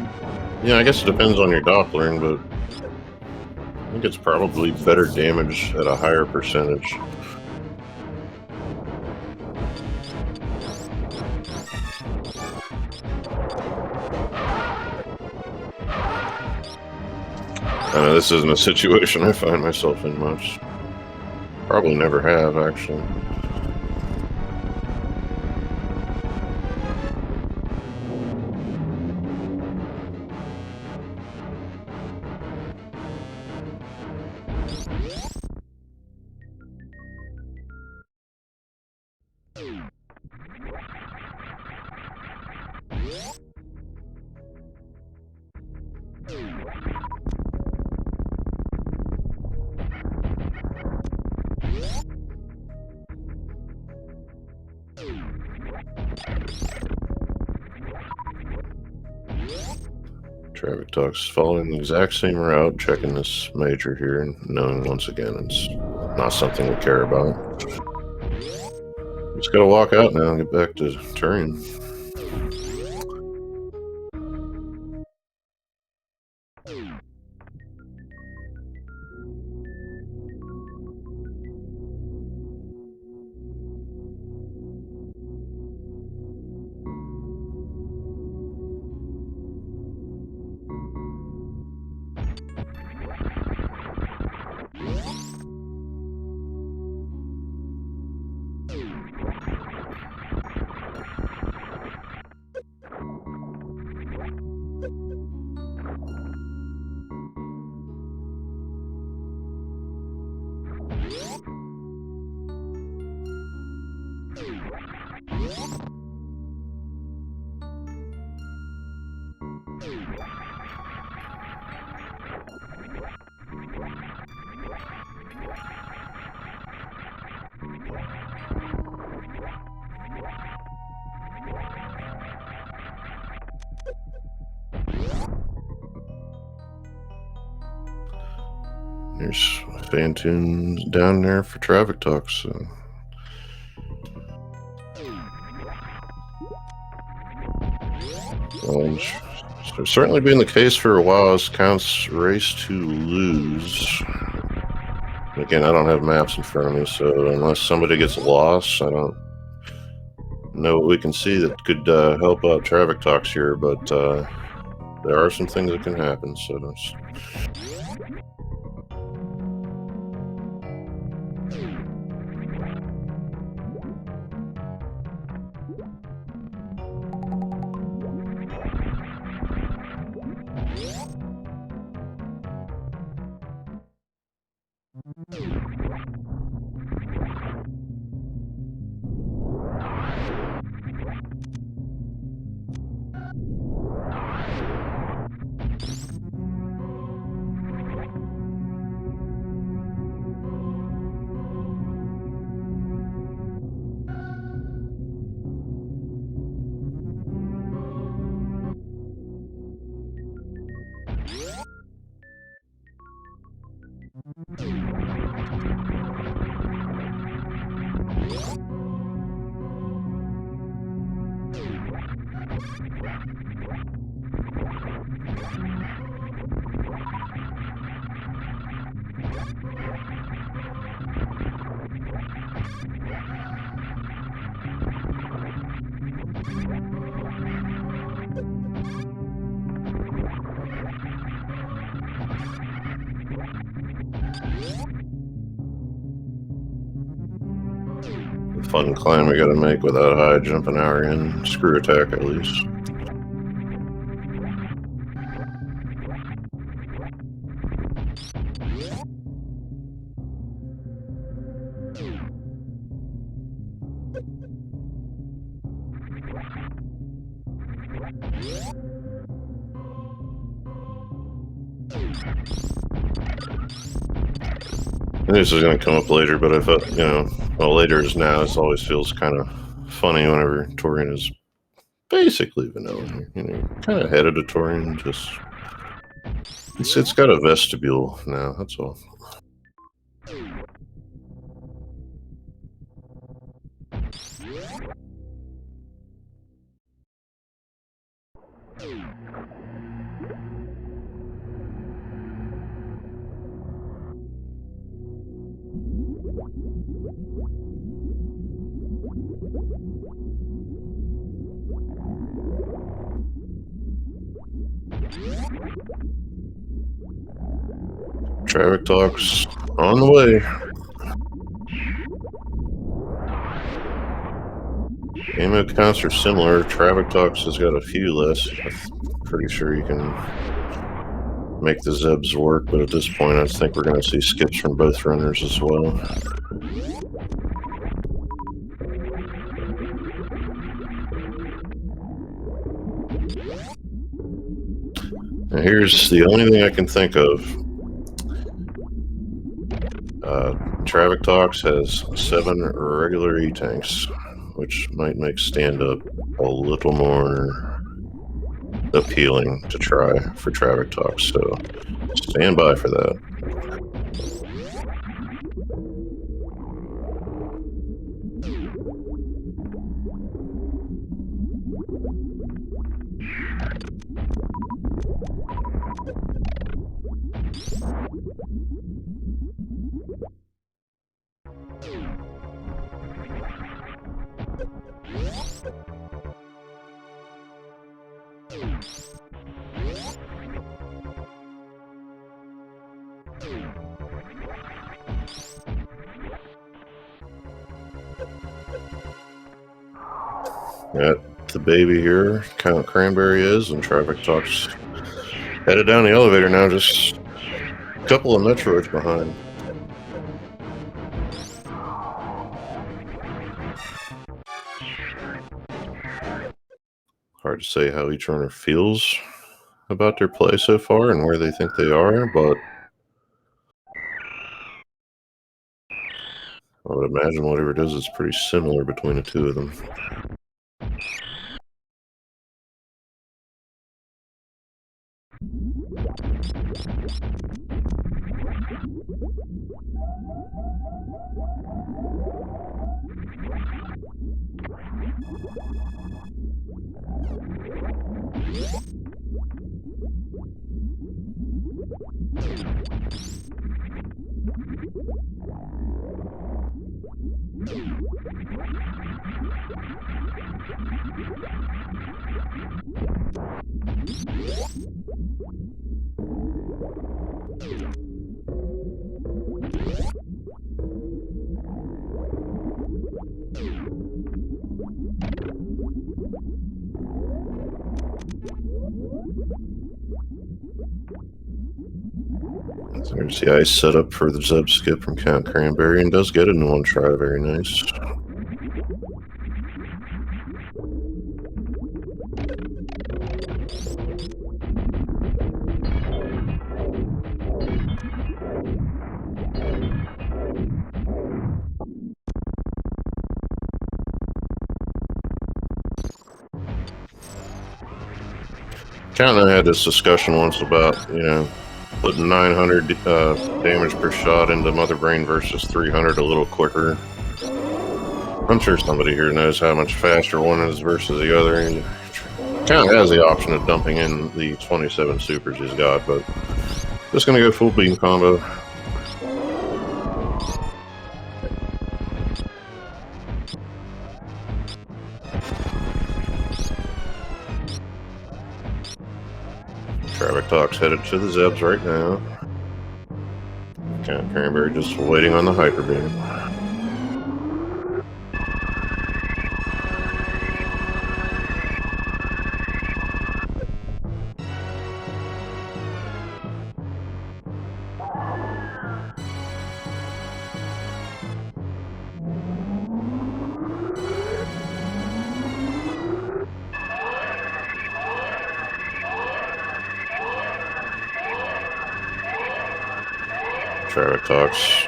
[SPEAKER 1] I guess it depends on your Doppling, but I think it's probably better damage at a higher percentage. I know this isn't a situation I find myself in much. Probably never have, actually. Traffic Talk's following the exact same route, checking this major here, and knowing once again it's not something we care about. Just gotta walk out now and get back to Turing. There's Phantoms down there for Traffic Talk, so. It's certainly been the case for a while as Count's race to lose. Again, I don't have maps in front of me, so unless somebody gets lost, I don't know what we can see that could help out Traffic Talks here, but there are some things that can happen, so that's... Fun climb we gotta make without high jumping hour in. Screw attack at least. This is going to come up later, but I thought, well, later is now. It always feels kind of funny whenever Torian is basically vanilla. You know, kind of headed to Torian, just it's got a vestibule now. That's all. Traffic talks on the way. Ammo counts are similar. Traffic talks has got a few less. I'm pretty sure you can make the Zebs work, but at this point I think we're going to see skips from both runners as well. Now here's the only thing I can think of. Traffic Talks has 7 regular E-tanks, which might make stand-up a little more appealing to try for Traffic Talks, so stand by for that. Got the baby here, Count Cranberry is, and Traffic Talks headed down the elevator now, just a couple of Metroids behind. Hard to say how each runner feels about their play so far and where they think they are, but I would imagine whatever it is pretty similar between the two of them. There's the ice set up for the Zeb skip from Count Cranberry, and does get it in one try. Very nice. Count and I had this discussion once about, putting 900 damage per shot into Mother Brain versus 300 a little quicker. I'm sure somebody here knows how much faster one is versus the other. And Count has the option of dumping in the 27 supers he's got, but just going to go full beam combo. Traffic Talk's headed to the Zebs right now. Count Cranberry just waiting on the hyper beam. Traffic Talks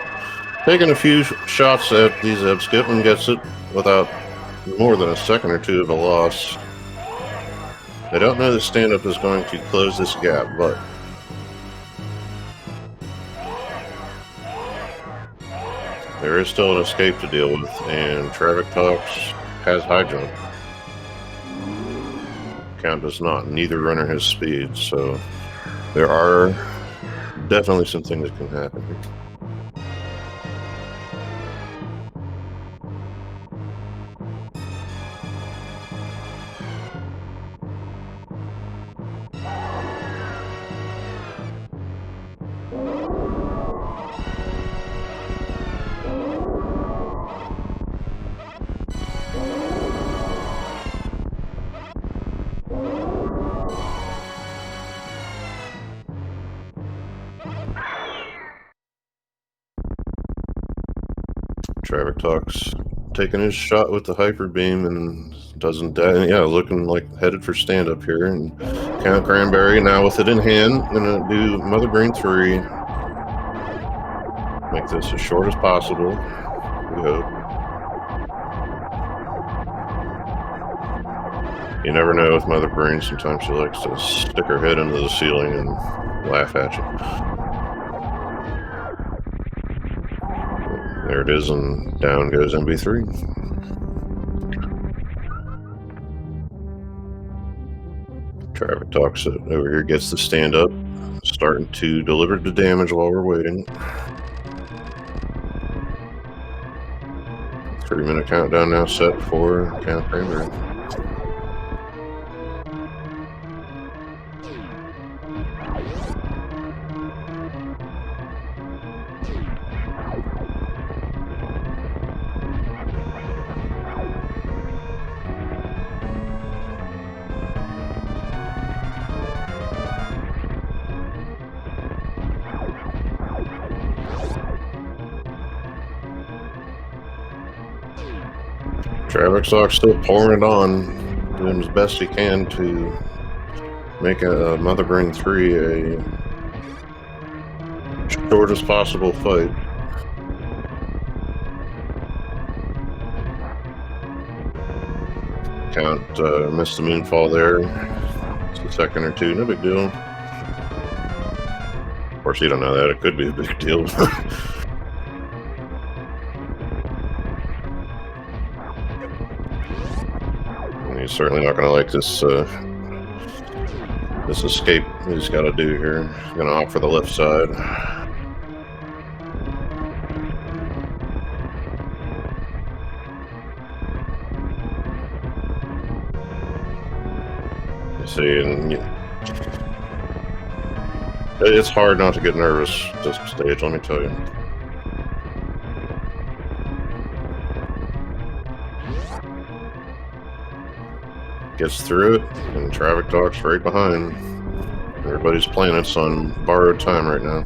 [SPEAKER 1] taking a few shots at the Zeb skip and gets it without more than a second or two of a loss. They don't know the stand-up is going to close this gap, but there is still an escape to deal with, and Traffic Talks has high jump. Count does not. Neither runner has speed, so there are definitely some things that can happen here. Traffic Talks taking his shot with the hyper beam and doesn't die. Yeah, looking like headed for stand up here. And Count Cranberry now with it in hand, gonna do Mother Brain 3. Make this as short as possible. We hope. You never know with Mother Brain. Sometimes she likes to stick her head into the ceiling and laugh at you. There it is, and down goes MB3. Traffic Talks over here gets the stand up, starting to deliver the damage while we're waiting. 3-minute countdown now set for Count Cranberry. Traffic Talks still pouring it on, doing as best he can to make a Mother Brain 3 a shortest possible fight. Count missed the moonfall there. It's a second or two, no big deal. Of course, you don't know that. It could be a big deal. He's certainly not going to like this this escape he's got to do here. He's going to opt for the left side. You see, and it's hard not to get nervous this stage, let me tell you. Gets through it, and Traffic Talks right behind. Everybody's playing it's on borrowed time right now.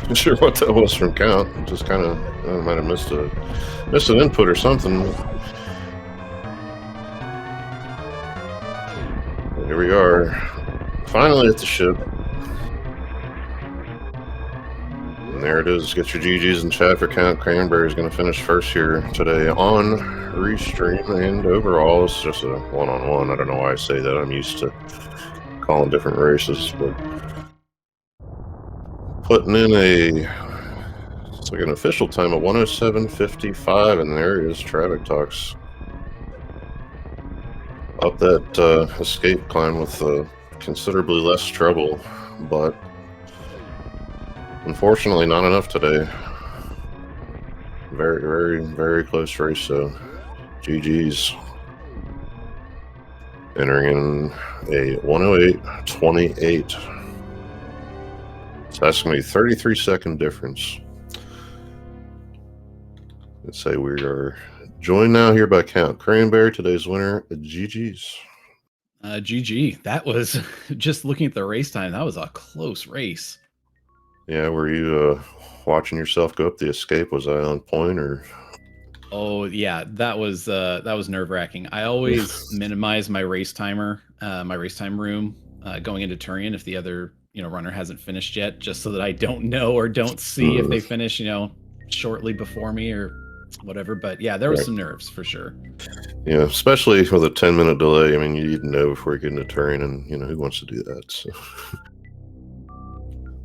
[SPEAKER 1] Not sure what that was from Count. Just kind of might have missed an input or something. But here we are, finally at the ship. There it is. Get your GGs in chat for Count Cranberry is going to finish first here today on Restream, and overall it's just a one-on-one. I don't know why I say that. I'm used to calling different races, but putting in it's like an official time of 107.55, and there is Traffic Talks up that escape climb with considerably less trouble, but unfortunately, not enough today. Very, very, very close race, so GG's. Entering in a 108.28. So that's going to be 33-second difference. Let's say we are joined now here by Count Cranberry, today's winner. GG's.
[SPEAKER 2] GG. That was, just looking at the race time, that was a close race.
[SPEAKER 1] Yeah, were you watching yourself go up the escape? Was I on point, or?
[SPEAKER 2] Oh yeah, that was nerve-wracking. I always minimize my race timer, my race time room, going into Turian if the other runner hasn't finished yet, just so that I don't know or don't see if they finish shortly before me or whatever. But yeah, there was some nerves for sure.
[SPEAKER 1] Yeah, especially with a 10-minute delay. I mean, you need to know before you get into terrain, and who wants to do that? So.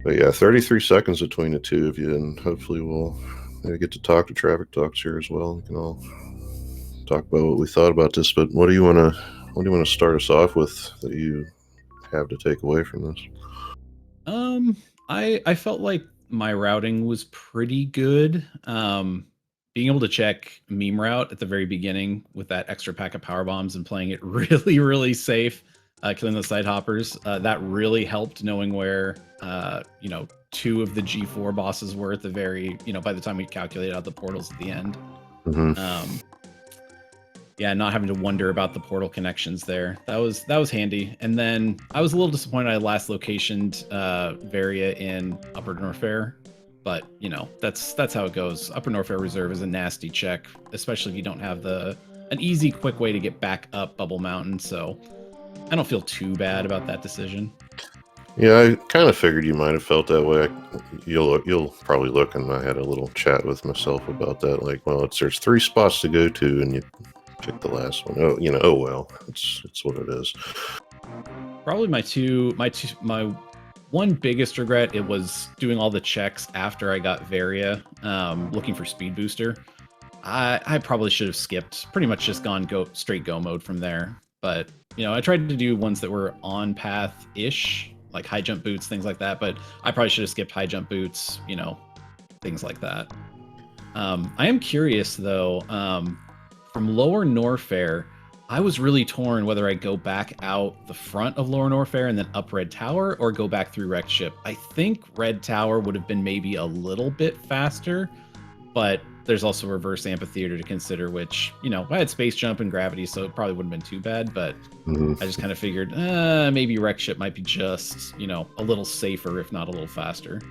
[SPEAKER 1] But yeah, 33 seconds between the two of you, and hopefully we'll get to talk to Traffic Talks here as well. We can all talk about what we thought about this. But what do you want to start us off with that you have to take away from this?
[SPEAKER 2] I felt like my routing was pretty good. Being able to check meme route at the very beginning with that extra pack of power bombs and playing it really, really safe, killing the side hoppers, that really helped knowing where, 2 of the G4 bosses were at the very, by the time we calculated out the portals at the end.
[SPEAKER 1] Mm-hmm.
[SPEAKER 2] Yeah, not having to wonder about the portal connections there. That was handy. And then I was a little disappointed I last locationed Varia in Upper Norfair. But, that's how it goes. Upper Norfair Reserve is a nasty check, especially if you don't have an easy, quick way to get back up Bubble Mountain. So I don't feel too bad about that decision.
[SPEAKER 1] Yeah, I kind of figured you might have felt that way. You'll probably look, and I had a little chat with myself about that. Like, well, there's 3 spots to go to, and you pick the last one. Oh well, it's what it is.
[SPEAKER 2] Probably my one biggest regret, it was doing all the checks after I got Varia, looking for speed booster. I probably should have skipped, pretty much just gone straight go mode from there. But I tried to do ones that were on path ish, like high jump boots, things like that. But I probably should have skipped high jump boots, things like that. I am curious though. From Lower Norfair, I was really torn whether I go back out the front of Lower Norfair and then up Red Tower or go back through Wrecked Ship. I think Red Tower would have been maybe a little bit faster, but there's also reverse amphitheater to consider, which, I had space jump and gravity, so it probably wouldn't have been too bad, but I just kind of figured maybe Wrecked Ship might be just, a little safer, if not a little faster.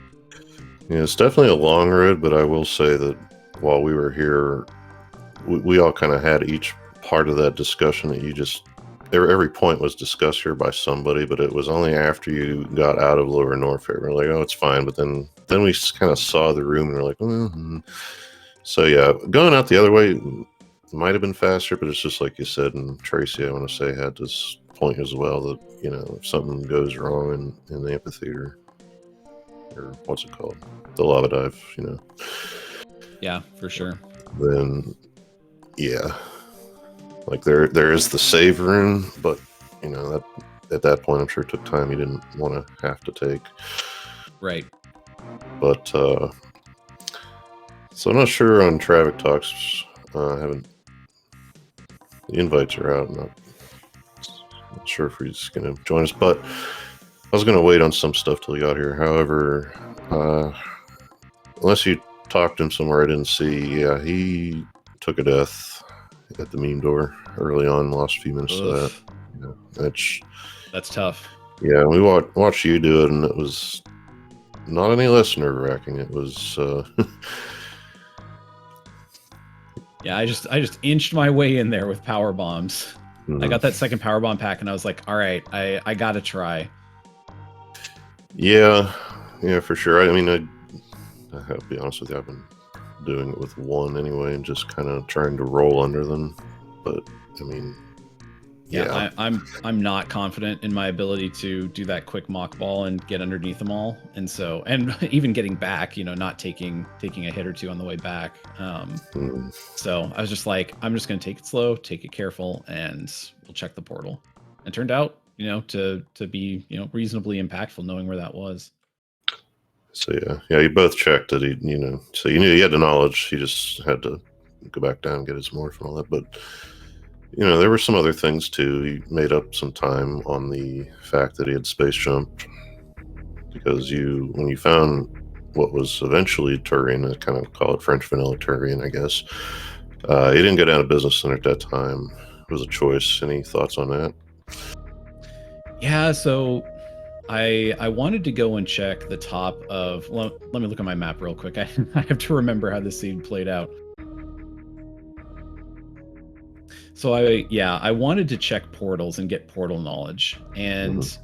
[SPEAKER 1] Yeah, it's definitely a long road, but I will say that while we were here, we all kind of had each part of that discussion that you just every point was discussed here by somebody, but it was only after you got out of Lower Norfair we're like, oh, it's fine. But then we kind of saw the room and we're like, mm-hmm. So yeah, going out the other way might have been faster, but it's just like you said, and Tracy, I want to say, had this point as well that if something goes wrong in the amphitheater, or what's it called, the lava dive,
[SPEAKER 2] Yeah, for sure.
[SPEAKER 1] Then yeah, like there is the save room, but that at that point I'm sure it took time you didn't want to have to take.
[SPEAKER 2] Right.
[SPEAKER 1] But so I'm not sure on Traffic Talks. The invites are out. I'm not sure if he's going to join us, but I was going to wait on some stuff till he got here. However, unless you talked to him somewhere I didn't see, yeah, he took a death at the meme door early on. Lost a few minutes of that.
[SPEAKER 2] That's tough.
[SPEAKER 1] Yeah, we watched you do it, and it was not any less nerve-wracking. It was.
[SPEAKER 2] Yeah, I just inched my way in there with power bombs. Mm-hmm. I got that second power bomb pack, and I was like, all right, I gotta try.
[SPEAKER 1] Yeah, for sure. I mean, I have to be honest with you, I've been doing it with one anyway, and just kind of trying to roll under them. But I mean, yeah,
[SPEAKER 2] I'm not confident in my ability to do that quick mock ball and get underneath them all, and even getting back, not taking a hit or two on the way back. So I was just like, I'm just gonna take it slow, take it careful, and we'll check the portal. And turned out, to be reasonably impactful, knowing where that was.
[SPEAKER 1] So yeah, you both checked it. So you knew he had the knowledge. He just had to go back down and get his morph and all that. But there were some other things too. He made up some time on the fact that he had space jumped, because when you found what was eventually Turian, I kind of call it French vanilla Turian, I guess. He didn't go down to Business Center at that time. It was a choice. Any thoughts on that?
[SPEAKER 2] Yeah, so I wanted to go and check the top of. Well, let me look at my map real quick. I have to remember how this scene played out. So I wanted to check portals and get portal knowledge, and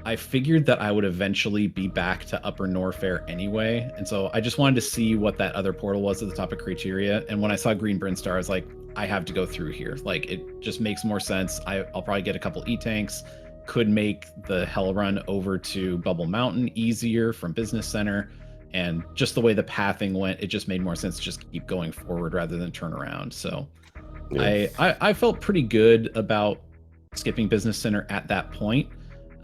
[SPEAKER 2] I figured that I would eventually be back to Upper Norfair anyway, and so I just wanted to see what that other portal was at the top of Criteria. And when I saw Green Brinstar, I was like, I have to go through here. Like, it just makes more sense. I'll probably get a couple E-tanks, could make the hell run over to Bubble Mountain easier from Business Center, and just the way the pathing went, it just made more sense to just keep going forward rather than turn around. So
[SPEAKER 1] Yeah.
[SPEAKER 2] I felt pretty good about skipping Business Center at that point.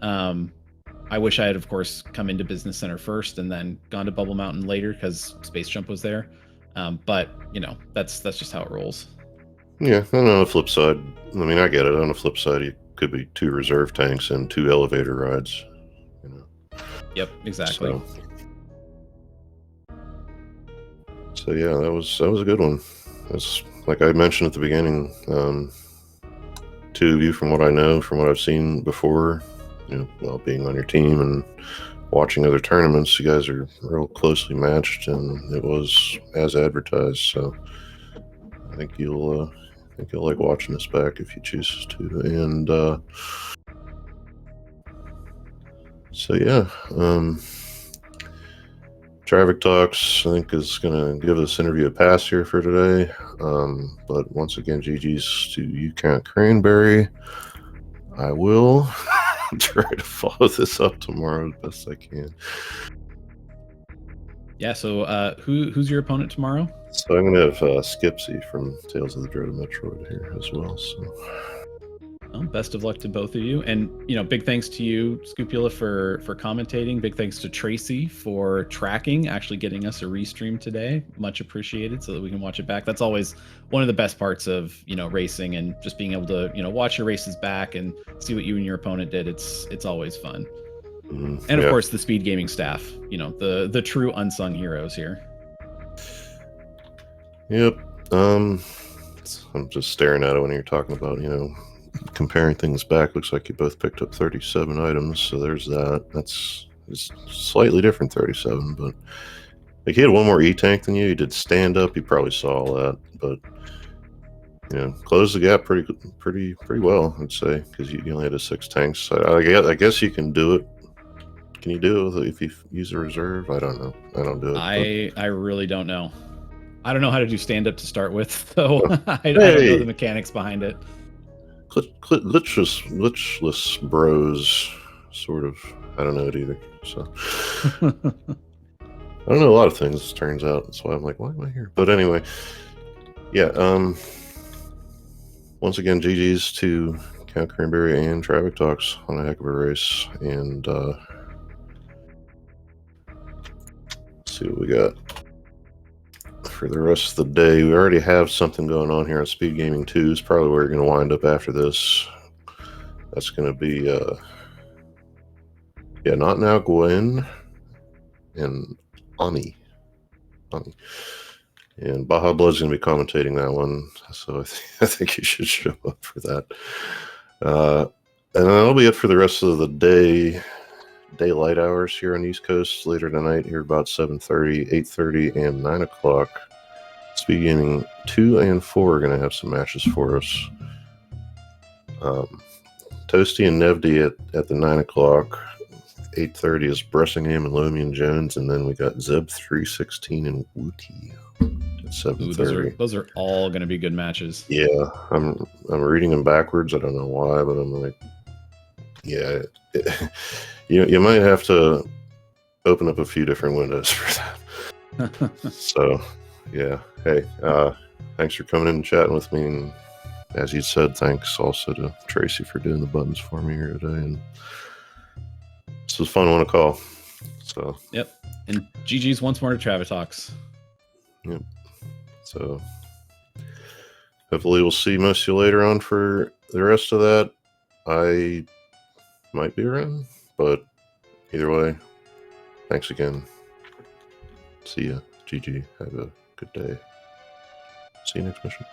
[SPEAKER 2] I wish I had, of course, come into Business Center first and then gone to Bubble Mountain later because Space Jump was there. But you know, that's just how it rolls.
[SPEAKER 1] Yeah, and on the flip side, I mean, I get it. On the flip side, it could be 2 reserve tanks and 2 elevator rides. You know.
[SPEAKER 2] Yep, exactly.
[SPEAKER 1] So yeah, that was a good one. That's like I mentioned at the beginning. 2 of you, from what I know, from what I've seen before, well, being on your team and watching other tournaments, you guys are real closely matched, and it was as advertised. So I think you'll like watching this back if you choose to. And so yeah, Traffic Talks, I think, is going to give this interview a pass here for today. But once again, GG's to you, Count Cranberry. I will try to follow this up tomorrow as best I can.
[SPEAKER 2] Yeah, so who's your opponent tomorrow?
[SPEAKER 1] So I'm going to have Skipsy from Tales of the Dreaded Metroid here as well. So.
[SPEAKER 2] Well, best of luck to both of you, and big thanks to you, Scupula, for commentating. Big thanks to Tracy for tracking, actually getting us a restream today. Much appreciated, so that we can watch it back. That's always one of the best parts of racing, and just being able to watch your races back and see what you and your opponent did. It's always fun. And of course, the speed gaming staff, the true unsung heroes here.
[SPEAKER 1] Yep. I'm just staring at it when you're talking about comparing things back. Looks like you both picked up 37 items, so there's that. It's slightly different 37, but like he had 1 more E-tank than you. He did stand up. You probably saw all that, but closed the gap pretty well, I'd say, because you only had a 6 tanks. I guess you can do it. Can you do it if you use a reserve? I don't know. I don't do it.
[SPEAKER 2] I really don't know. I don't know how to do stand up to start with, so I don't know the mechanics behind it.
[SPEAKER 1] Glitchless bros, sort of. I don't know it either. So I don't know a lot of things. Turns out that's why I'm like, why am I here? But anyway, yeah. Once again, GG's to Count Cranberry and Traffic Talks on a heck of a race, and let's see what we got for the rest of the day. We already have something going on here on Speed Gaming 2. It's probably where you're going to wind up after this. That's going to be Not Now Gwen and Ani. And Baja Blood's going to be commentating that one, so I think you should show up for that. And that'll be it for the rest of the day. Daylight hours here on the East Coast later tonight, here about 7:30, 8:30, and 9 o'clock. Speed Gaming 2 and 4 are going to have some matches for us. Toasty and Nevdi at the 9 o'clock. 8:30 is Bressingham and Lomian Jones, and then we got Zeb 316 and Wooty at 7:30.
[SPEAKER 2] Those are all going to be good matches.
[SPEAKER 1] Yeah, I'm reading them backwards. I don't know why, but I'm like, yeah, you might have to open up a few different windows for that. So, yeah. Hey, thanks for coming in and chatting with me, and as you said, thanks also to Tracy for doing the buttons for me here today. And this was a fun one to call. So
[SPEAKER 2] yep, and GG's once more to Traffic Talks.
[SPEAKER 1] Yep. So hopefully we'll see most of you later on for the rest of that. I might be around, but either way, thanks again. See ya. GG. Have a good day. See you next mission.